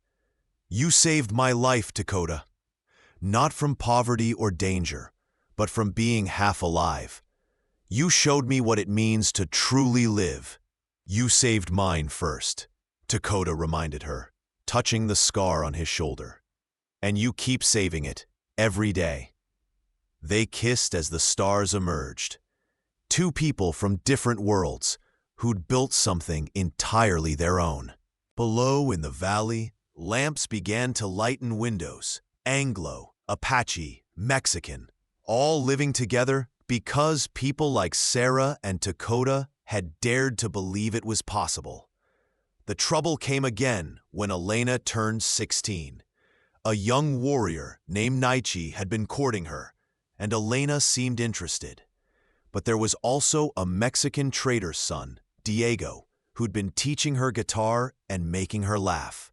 "You saved my life, Dakota. Not from poverty or danger, but from being half alive. You showed me what it means to truly live." "You saved mine first," Dakota reminded her, touching the scar on his shoulder. "And you keep saving it, every day." They kissed as the stars emerged. Two people from different worlds who'd built something entirely their own. Below in the valley, lamps began to lighten windows. Anglo, Apache, Mexican, all living together because people like Sarah and Dakota had dared to believe it was possible. The trouble came again when Elena turned 16. A young warrior named Naichi had been courting her, and Elena seemed interested. But there was also a Mexican trader's son, Diego, who'd been teaching her guitar and making her laugh.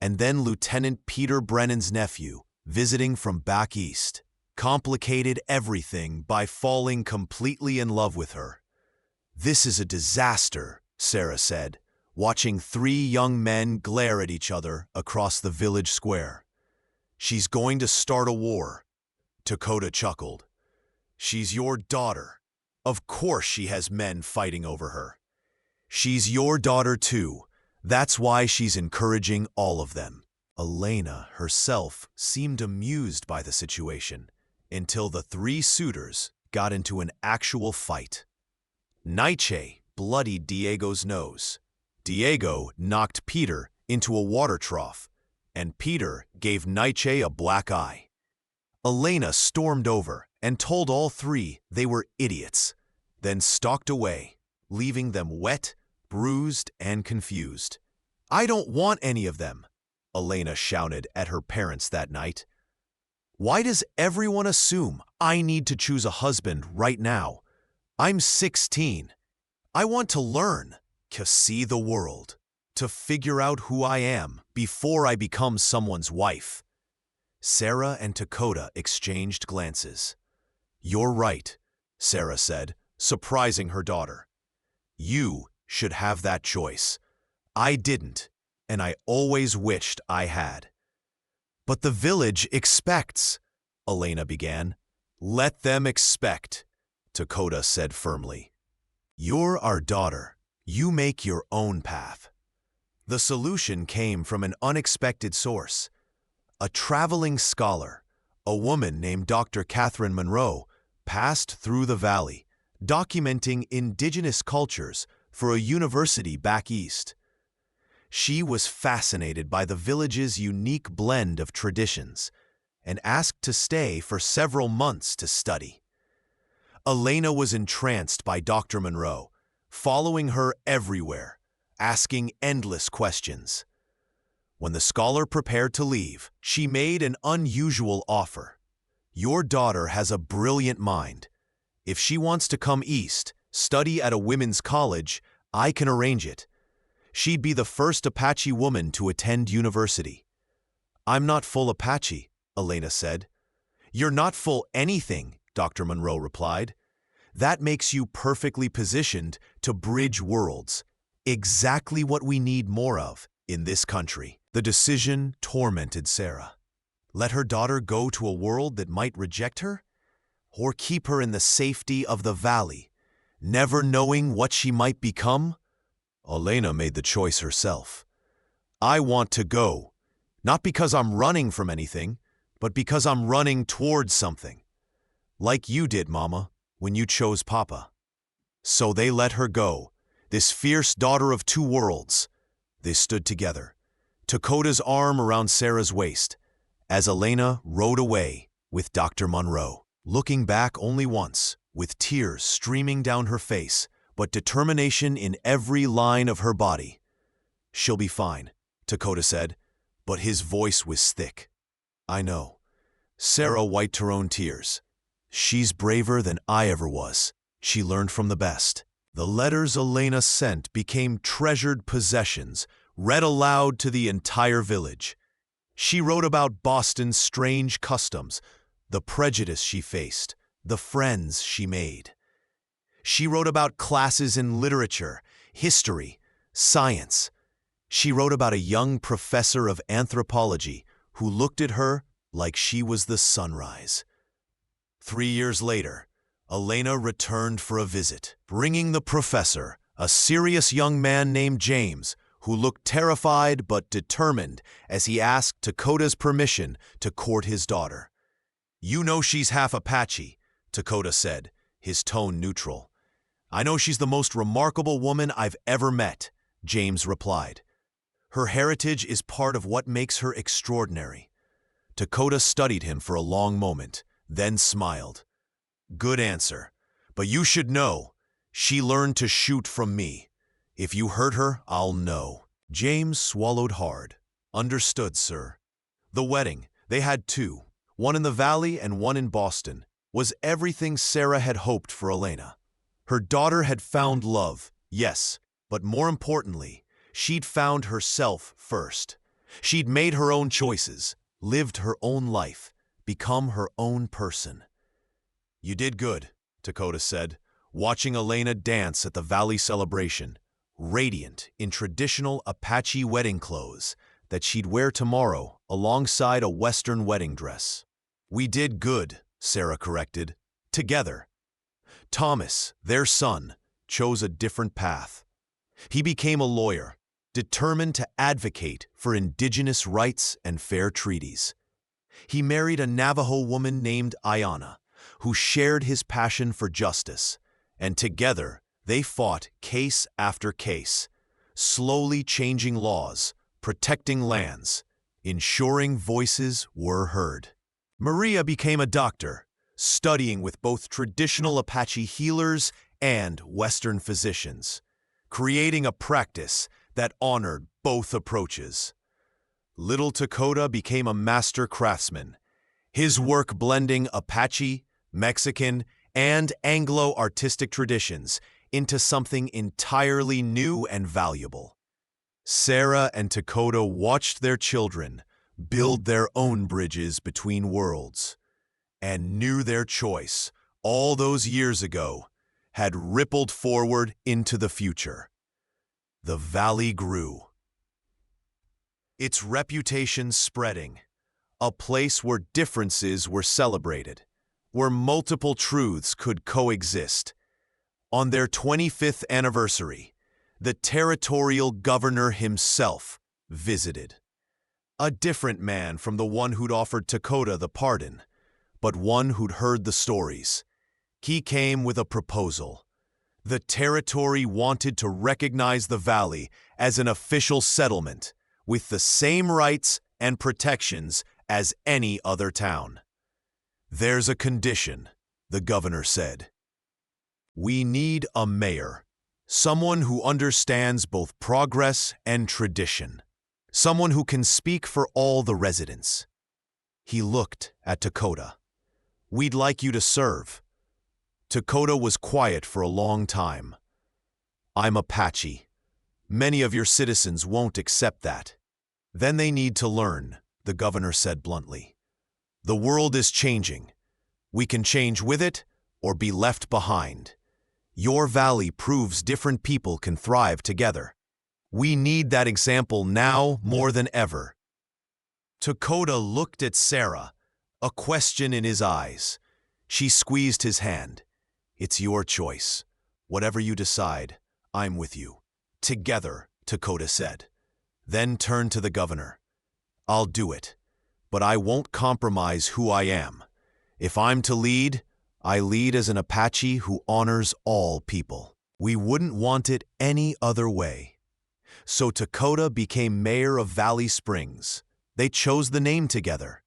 And then Lieutenant Peter Brennan's nephew, visiting from back east, complicated everything by falling completely in love with her. "This is a disaster," Sarah said, watching three young men glare at each other across the village square. "She's going to start a war." Dakota chuckled. "She's your daughter. Of course she has men fighting over her. She's your daughter too. That's why she's encouraging all of them." Elena herself seemed amused by the situation until the three suitors got into an actual fight. Naiche bloodied Diego's nose. Diego knocked Peter into a water trough, and Peter gave Naiche a black eye. Elena stormed over and told all three they were idiots, then stalked away, leaving them wet, bruised, and confused. "I don't want any of them," Elena shouted at her parents that night. "Why does everyone assume I need to choose a husband right now? I'm 16. I want to learn, to see the world, to figure out who I am before I become someone's wife." Sarah and Dakota exchanged glances. "You're right," Sarah said, surprising her daughter. "You should have that choice. I didn't, and I always wished I had." "But the village expects," Elena began. "Let them expect," Dakota said firmly. "You're our daughter. You make your own path." The solution came from an unexpected source. A traveling scholar, a woman named Dr. Catherine Monroe, passed through the valley, documenting indigenous cultures for a university back east. She was fascinated by the village's unique blend of traditions and asked to stay for several months to study. Elena was entranced by Dr. Monroe, following her everywhere, asking endless questions. When the scholar prepared to leave, she made an unusual offer. "Your daughter has a brilliant mind. If she wants to come east, study at a women's college, I can arrange it. She'd be the first Apache woman to attend university." "I'm not full Apache," Elena said. "You're not full anything," Dr. Monroe replied. "That makes you perfectly positioned to bridge worlds, exactly what we need more of in this country." The decision tormented Sarah. Let her daughter go to a world that might reject her? Or keep her in the safety of the valley, never knowing what she might become? Elena made the choice herself. "I want to go, not because I'm running from anything, but because I'm running towards something. Like you did, Mama, when you chose Papa." So they let her go, this fierce daughter of two worlds. They stood together, Dakota's arm around Sarah's waist, as Elena rode away with Dr. Monroe, looking back only once, with tears streaming down her face, but determination in every line of her body. "She'll be fine," Dakota said, but his voice was thick. "I know." Sarah wiped her own tears. "She's braver than I ever was. She learned from the best." The letters Elena sent became treasured possessions, read aloud to the entire village. She wrote about Boston's strange customs, the prejudice she faced, the friends she made. She wrote about classes in literature, history, science. She wrote about a young professor of anthropology who looked at her like she was the sunrise. 3 years later, Elena returned for a visit, bringing the professor, a serious young man named James, who looked terrified but determined as he asked Dakota's permission to court his daughter. "You know she's half Apache," Dakota said, his tone neutral. "I know she's the most remarkable woman I've ever met," James replied. "Her heritage is part of what makes her extraordinary." Dakota studied him for a long moment, then smiled. "Good answer. But you should know, she learned to shoot from me. If you hurt her, I'll know." James swallowed hard. "Understood, sir." The wedding, they had two, one in the Valley and one in Boston, was everything Sarah had hoped for Elena. Her daughter had found love, yes, but more importantly, she'd found herself first. She'd made her own choices, lived her own life, become her own person. "You did good," Dakota said, watching Elena dance at the Valley celebration, radiant in traditional Apache wedding clothes that she'd wear tomorrow alongside a Western wedding dress. "We did good," Sarah corrected. "Together." Thomas, their son, chose a different path. He became a lawyer, determined to advocate for indigenous rights and fair treaties. He married a Navajo woman named Ayanna, who shared his passion for justice, and together they fought case after case, slowly changing laws, protecting lands, ensuring voices were heard. Maria became a doctor, studying with both traditional Apache healers and Western physicians, creating a practice that honored both approaches. Little Dakota became a master craftsman, his work blending Apache, Mexican, and Anglo artistic traditions into something entirely new and valuable. Sarah and Dakota watched their children build their own bridges between worlds, and knew their choice, all those years ago, had rippled forward into the future. The valley grew, its reputation spreading, a place where differences were celebrated, where multiple truths could coexist. On their 25th anniversary, the territorial governor himself visited. A different man from the one who'd offered Dakota the pardon, but one who'd heard the stories. He came with a proposal. The territory wanted to recognize the valley as an official settlement, with the same rights and protections as any other town. "There's a condition," the governor said. "We need a mayor, someone who understands both progress and tradition, someone who can speak for all the residents." He looked at Dakota. "We'd like you to serve." Dakota was quiet for a long time. "I'm Apache. Many of your citizens won't accept that." "Then they need to learn," the governor said bluntly. "The world is changing. We can change with it or be left behind. Your valley proves different people can thrive together. We need that example now more than ever." Dakota looked at Sarah, a question in his eyes. She squeezed his hand. "It's your choice. Whatever you decide, I'm with you." "Together," Dakota said. Then turned to the governor. "I'll do it, but I won't compromise who I am. If I'm to lead, I lead as an Apache who honors all people. We wouldn't want it any other way." So Dakota became mayor of Valley Springs. They chose the name together,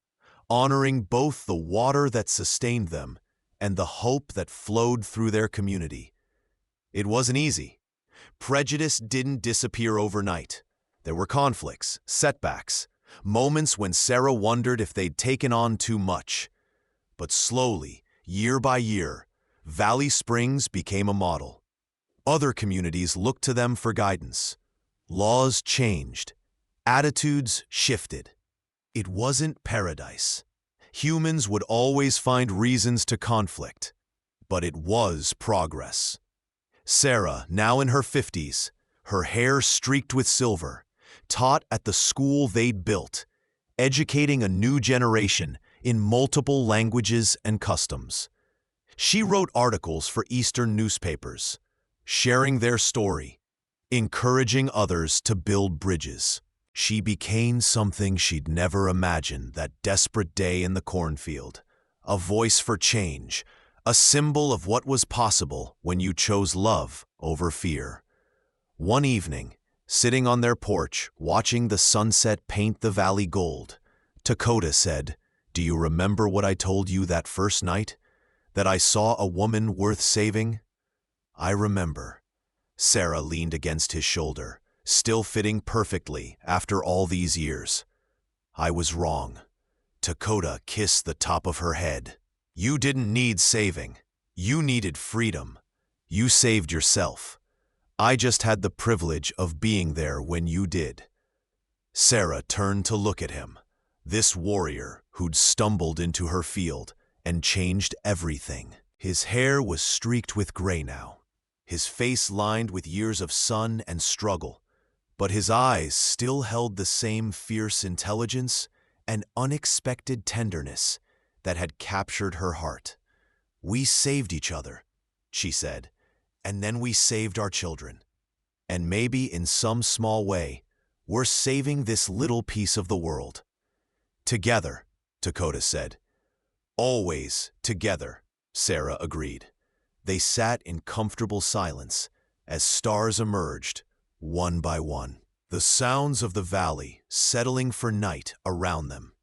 honoring both the water that sustained them and the hope that flowed through their community. It wasn't easy. Prejudice didn't disappear overnight. There were conflicts, setbacks, moments when Sarah wondered if they'd taken on too much. But slowly, year by year, Valley Springs became a model. Other communities looked to them for guidance. Laws changed. Attitudes shifted. It wasn't paradise. Humans would always find reasons to conflict. But it was progress. Sarah, now in her 50s, her hair streaked with silver, taught at the school they'd built, educating a new generation in multiple languages and customs. She wrote articles for Eastern newspapers, sharing their story, encouraging others to build bridges. She became something she'd never imagined that desperate day in the cornfield, a voice for change, a symbol of what was possible when you chose love over fear. One evening, sitting on their porch, watching the sunset paint the valley gold, Dakota said, "Do you remember what I told you that first night? That I saw a woman worth saving?" "I remember." Sarah leaned against his shoulder, still fitting perfectly after all these years. "I was wrong." Dakota kissed the top of her head. "You didn't need saving. You needed freedom. You saved yourself. I just had the privilege of being there when you did." Sarah turned to look at him, this warrior who'd stumbled into her field and changed everything. His hair was streaked with gray now, his face lined with years of sun and struggle, but his eyes still held the same fierce intelligence and unexpected tenderness that had captured her heart. "We saved each other," she said, "and then we saved our children. And maybe in some small way, we're saving this little piece of the world." "Together," Dakota said. "Always together," Sarah agreed. They sat in comfortable silence as stars emerged, one by one. The sounds of the valley settling for night around them.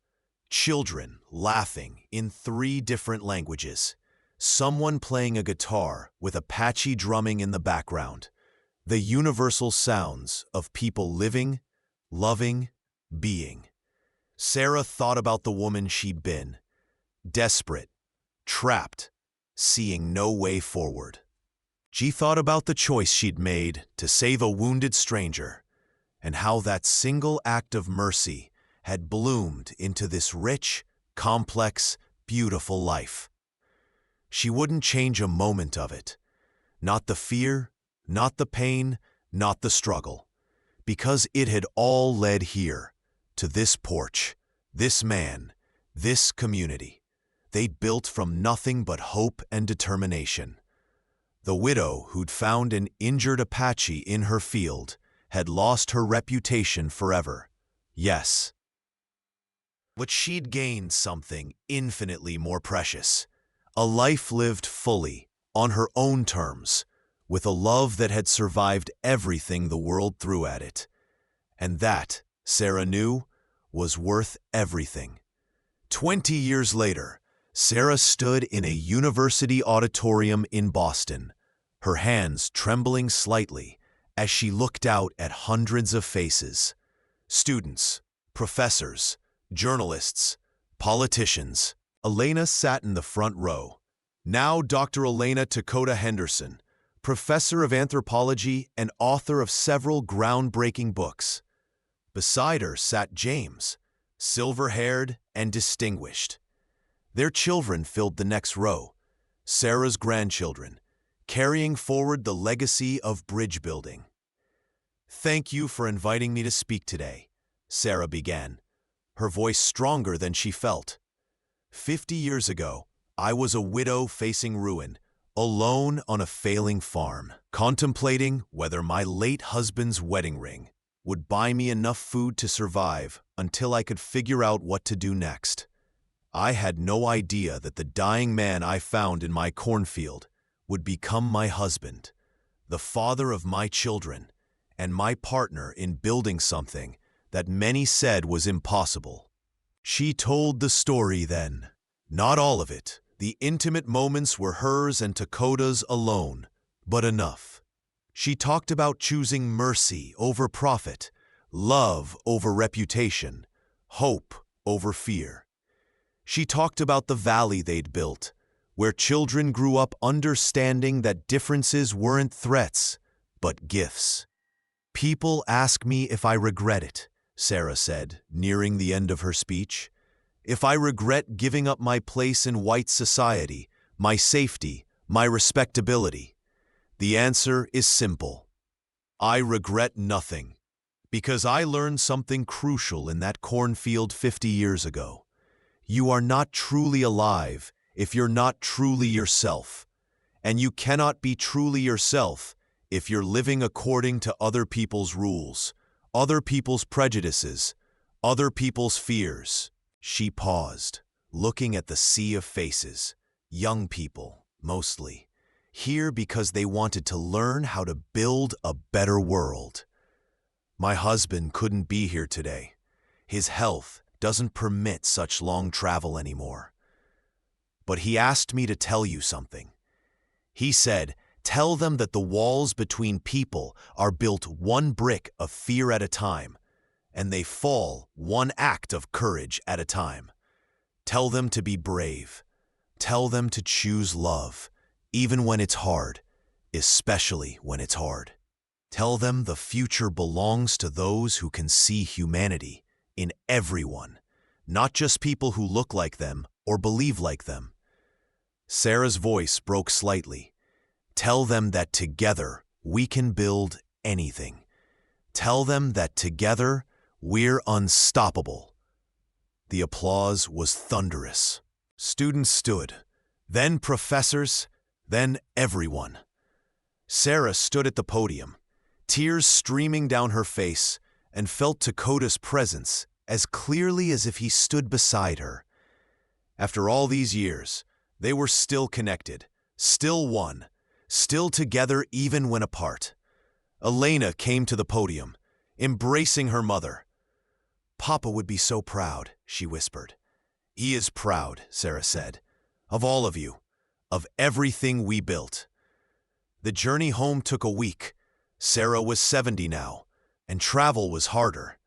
Children laughing in 3 different languages. Someone playing a guitar with Apache drumming in the background. The universal sounds of people living, loving, being. Sarah thought about the woman she'd been. Desperate, trapped, seeing no way forward. She thought about the choice she'd made to save a wounded stranger, and how that single act of mercy had bloomed into this rich, complex, beautiful life. She wouldn't change a moment of it. Not the fear, not the pain, not the struggle. Because it had all led here, to this porch, this man, this community. They'd built from nothing but hope and determination. The widow who'd found an injured Apache in her field had lost her reputation forever. Yes. But she'd gained something infinitely more precious. A life lived fully, on her own terms, with a love that had survived everything the world threw at it. And that, Sarah knew, was worth everything. 20 years later, Sarah stood in a university auditorium in Boston, her hands trembling slightly as she looked out at hundreds of faces. Students, professors, journalists, politicians. Elena sat in the front row. Now Dr. Elena Dakota Henderson, professor of anthropology and author of several groundbreaking books. Beside her sat James, silver-haired and distinguished. Their children filled the next row, Sarah's grandchildren, carrying forward the legacy of bridge building. "Thank you for inviting me to speak today," Sarah began, her voice stronger than she felt. 50 years ago, I was a widow facing ruin, alone on a failing farm, contemplating whether my late husband's wedding ring would buy me enough food to survive until I could figure out what to do next. I had no idea that the dying man I found in my cornfield would become my husband, the father of my children, and my partner in building something that many said was impossible. She told the story then. Not all of it. The intimate moments were hers and Dakota's alone, but enough. She talked about choosing mercy over profit, love over reputation, hope over fear. She talked about the valley they'd built, where children grew up understanding that differences weren't threats, but gifts. "People ask me if I regret it," Sarah said, nearing the end of her speech. "If I regret giving up my place in white society, my safety, my respectability. The answer is simple. I regret nothing, because I learned something crucial in that cornfield 50 years ago. You are not truly alive if you're not truly yourself, and you cannot be truly yourself if you're living according to other people's rules, other people's prejudices, other people's fears." She paused, looking at the sea of faces, young people, mostly. Here because they wanted to learn how to build a better world. My husband couldn't be here today. His health doesn't permit such long travel anymore. But he asked me to tell you something. He said, tell them that the walls between people are built one brick of fear at a time, and they fall one act of courage at a time. Tell them to be brave. Tell them to choose love, even when it's hard, especially when it's hard. Tell them the future belongs to those who can see humanity in everyone, not just people who look like them or believe like them. Sarah's voice broke slightly. Tell them that together we can build anything. Tell them that together we're unstoppable. The applause was thunderous. Students stood, then professors, then everyone. Sarah stood at the podium, tears streaming down her face, and felt Dakota's presence as clearly as if he stood beside her. After all these years, they were still connected, still one, still together even when apart. Elena came to the podium, embracing her mother. "Papa would be so proud," she whispered. "He is proud," Sarah said, "of all of you, of everything we built." The journey home took a week. Sarah was 70 now, and travel was harder.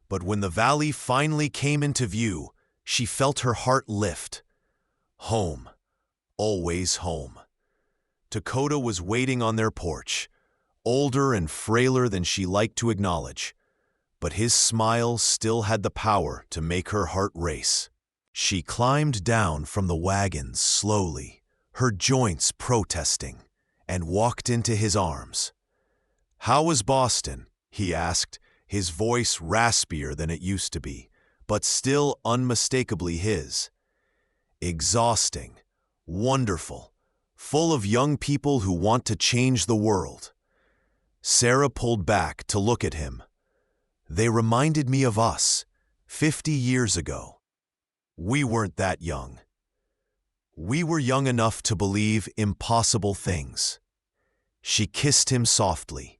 But when the valley finally came into view, she felt her heart lift. Home. Always home. Dakota was waiting on their porch, older and frailer than she liked to acknowledge, but his smile still had the power to make her heart race. She climbed down from the wagon slowly, her joints protesting, and walked into his arms. "How was Boston?" he asked, his voice raspier than it used to be, but still unmistakably his. "Exhausting. Wonderful, full of young people who want to change the world." Sarah pulled back to look at him. "They reminded me of us, 50 years ago. We weren't that young. We were young enough to believe impossible things." She kissed him softly.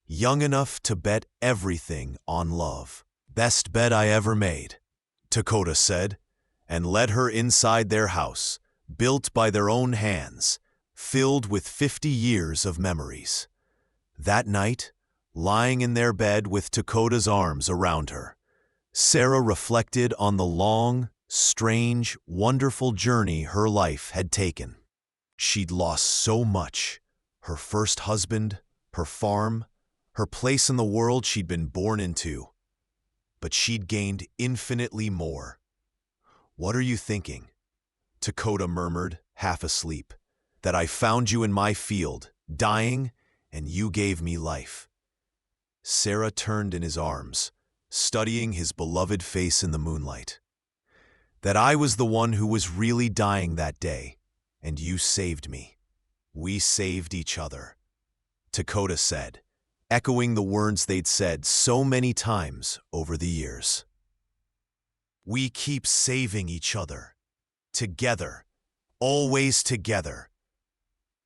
"Young enough to bet everything on love." "Best bet I ever made," Dakota said, and led her inside their house, built by their own hands, filled with 50 years of memories. That night, lying in their bed with Dakota's arms around her, Sarah reflected on the long, strange, wonderful journey her life had taken. She'd lost so much: her first husband, her farm, her place in the world she'd been born into. But she'd gained infinitely more. "What are you thinking?" Dakota murmured, half asleep. "That I found you in my field, dying, and you gave me life." Sarah turned in his arms, studying his beloved face in the moonlight. "That I was the one who was really dying that day, and you saved me. We saved each other," Dakota said, echoing the words they'd said so many times over the years. "We keep saving each other. Together. Always together."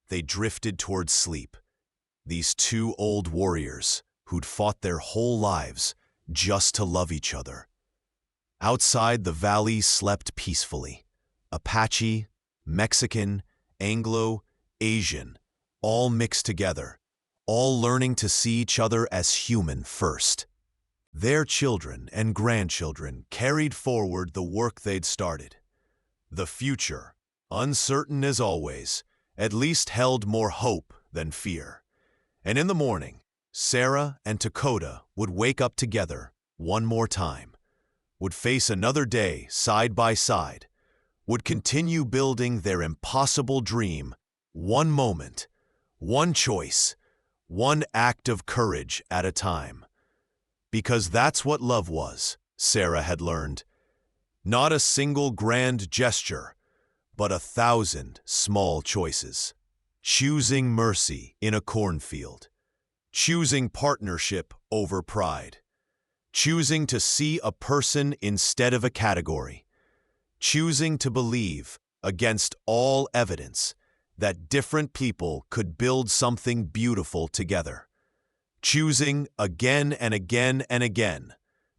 They drifted towards sleep, these two old warriors who'd fought their whole lives just to love each other. Outside, the valley slept peacefully. Apache, Mexican, Anglo, Asian, all mixed together, all learning to see each other as human first. Their children and grandchildren carried forward the work they'd started. The future, uncertain as always, at least held more hope than fear. And in the morning, Sarah and Dakota would wake up together one more time, would face another day side by side, would continue building their impossible dream, one moment, one choice, one act of courage at a time. Because that's what love was, Sarah had learned. Not a single grand gesture, but 1,000 small choices. Choosing mercy in a cornfield. Choosing partnership over pride. Choosing to see a person instead of a category. Choosing to believe against all evidence that different people could build something beautiful together, choosing again and again and again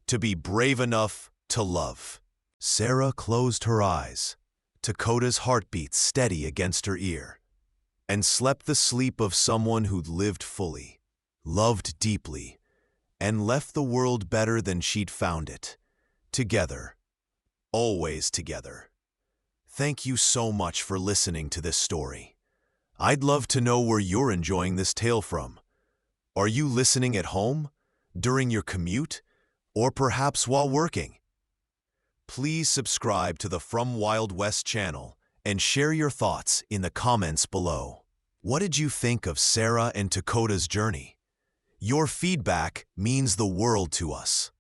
to be brave enough to love. Sarah closed her eyes, Dakota's heartbeat steady against her ear, and slept the sleep of someone who'd lived fully, loved deeply, and left the world better than she'd found it. Together, always together. Thank you so much for listening to this story. I'd love to know where you're enjoying this tale from. Are you listening at home, during your commute, or perhaps while working? Please subscribe to the From Wild West channel and share your thoughts in the comments below. What did you think of Sarah and Dakota's journey? Your feedback means the world to us.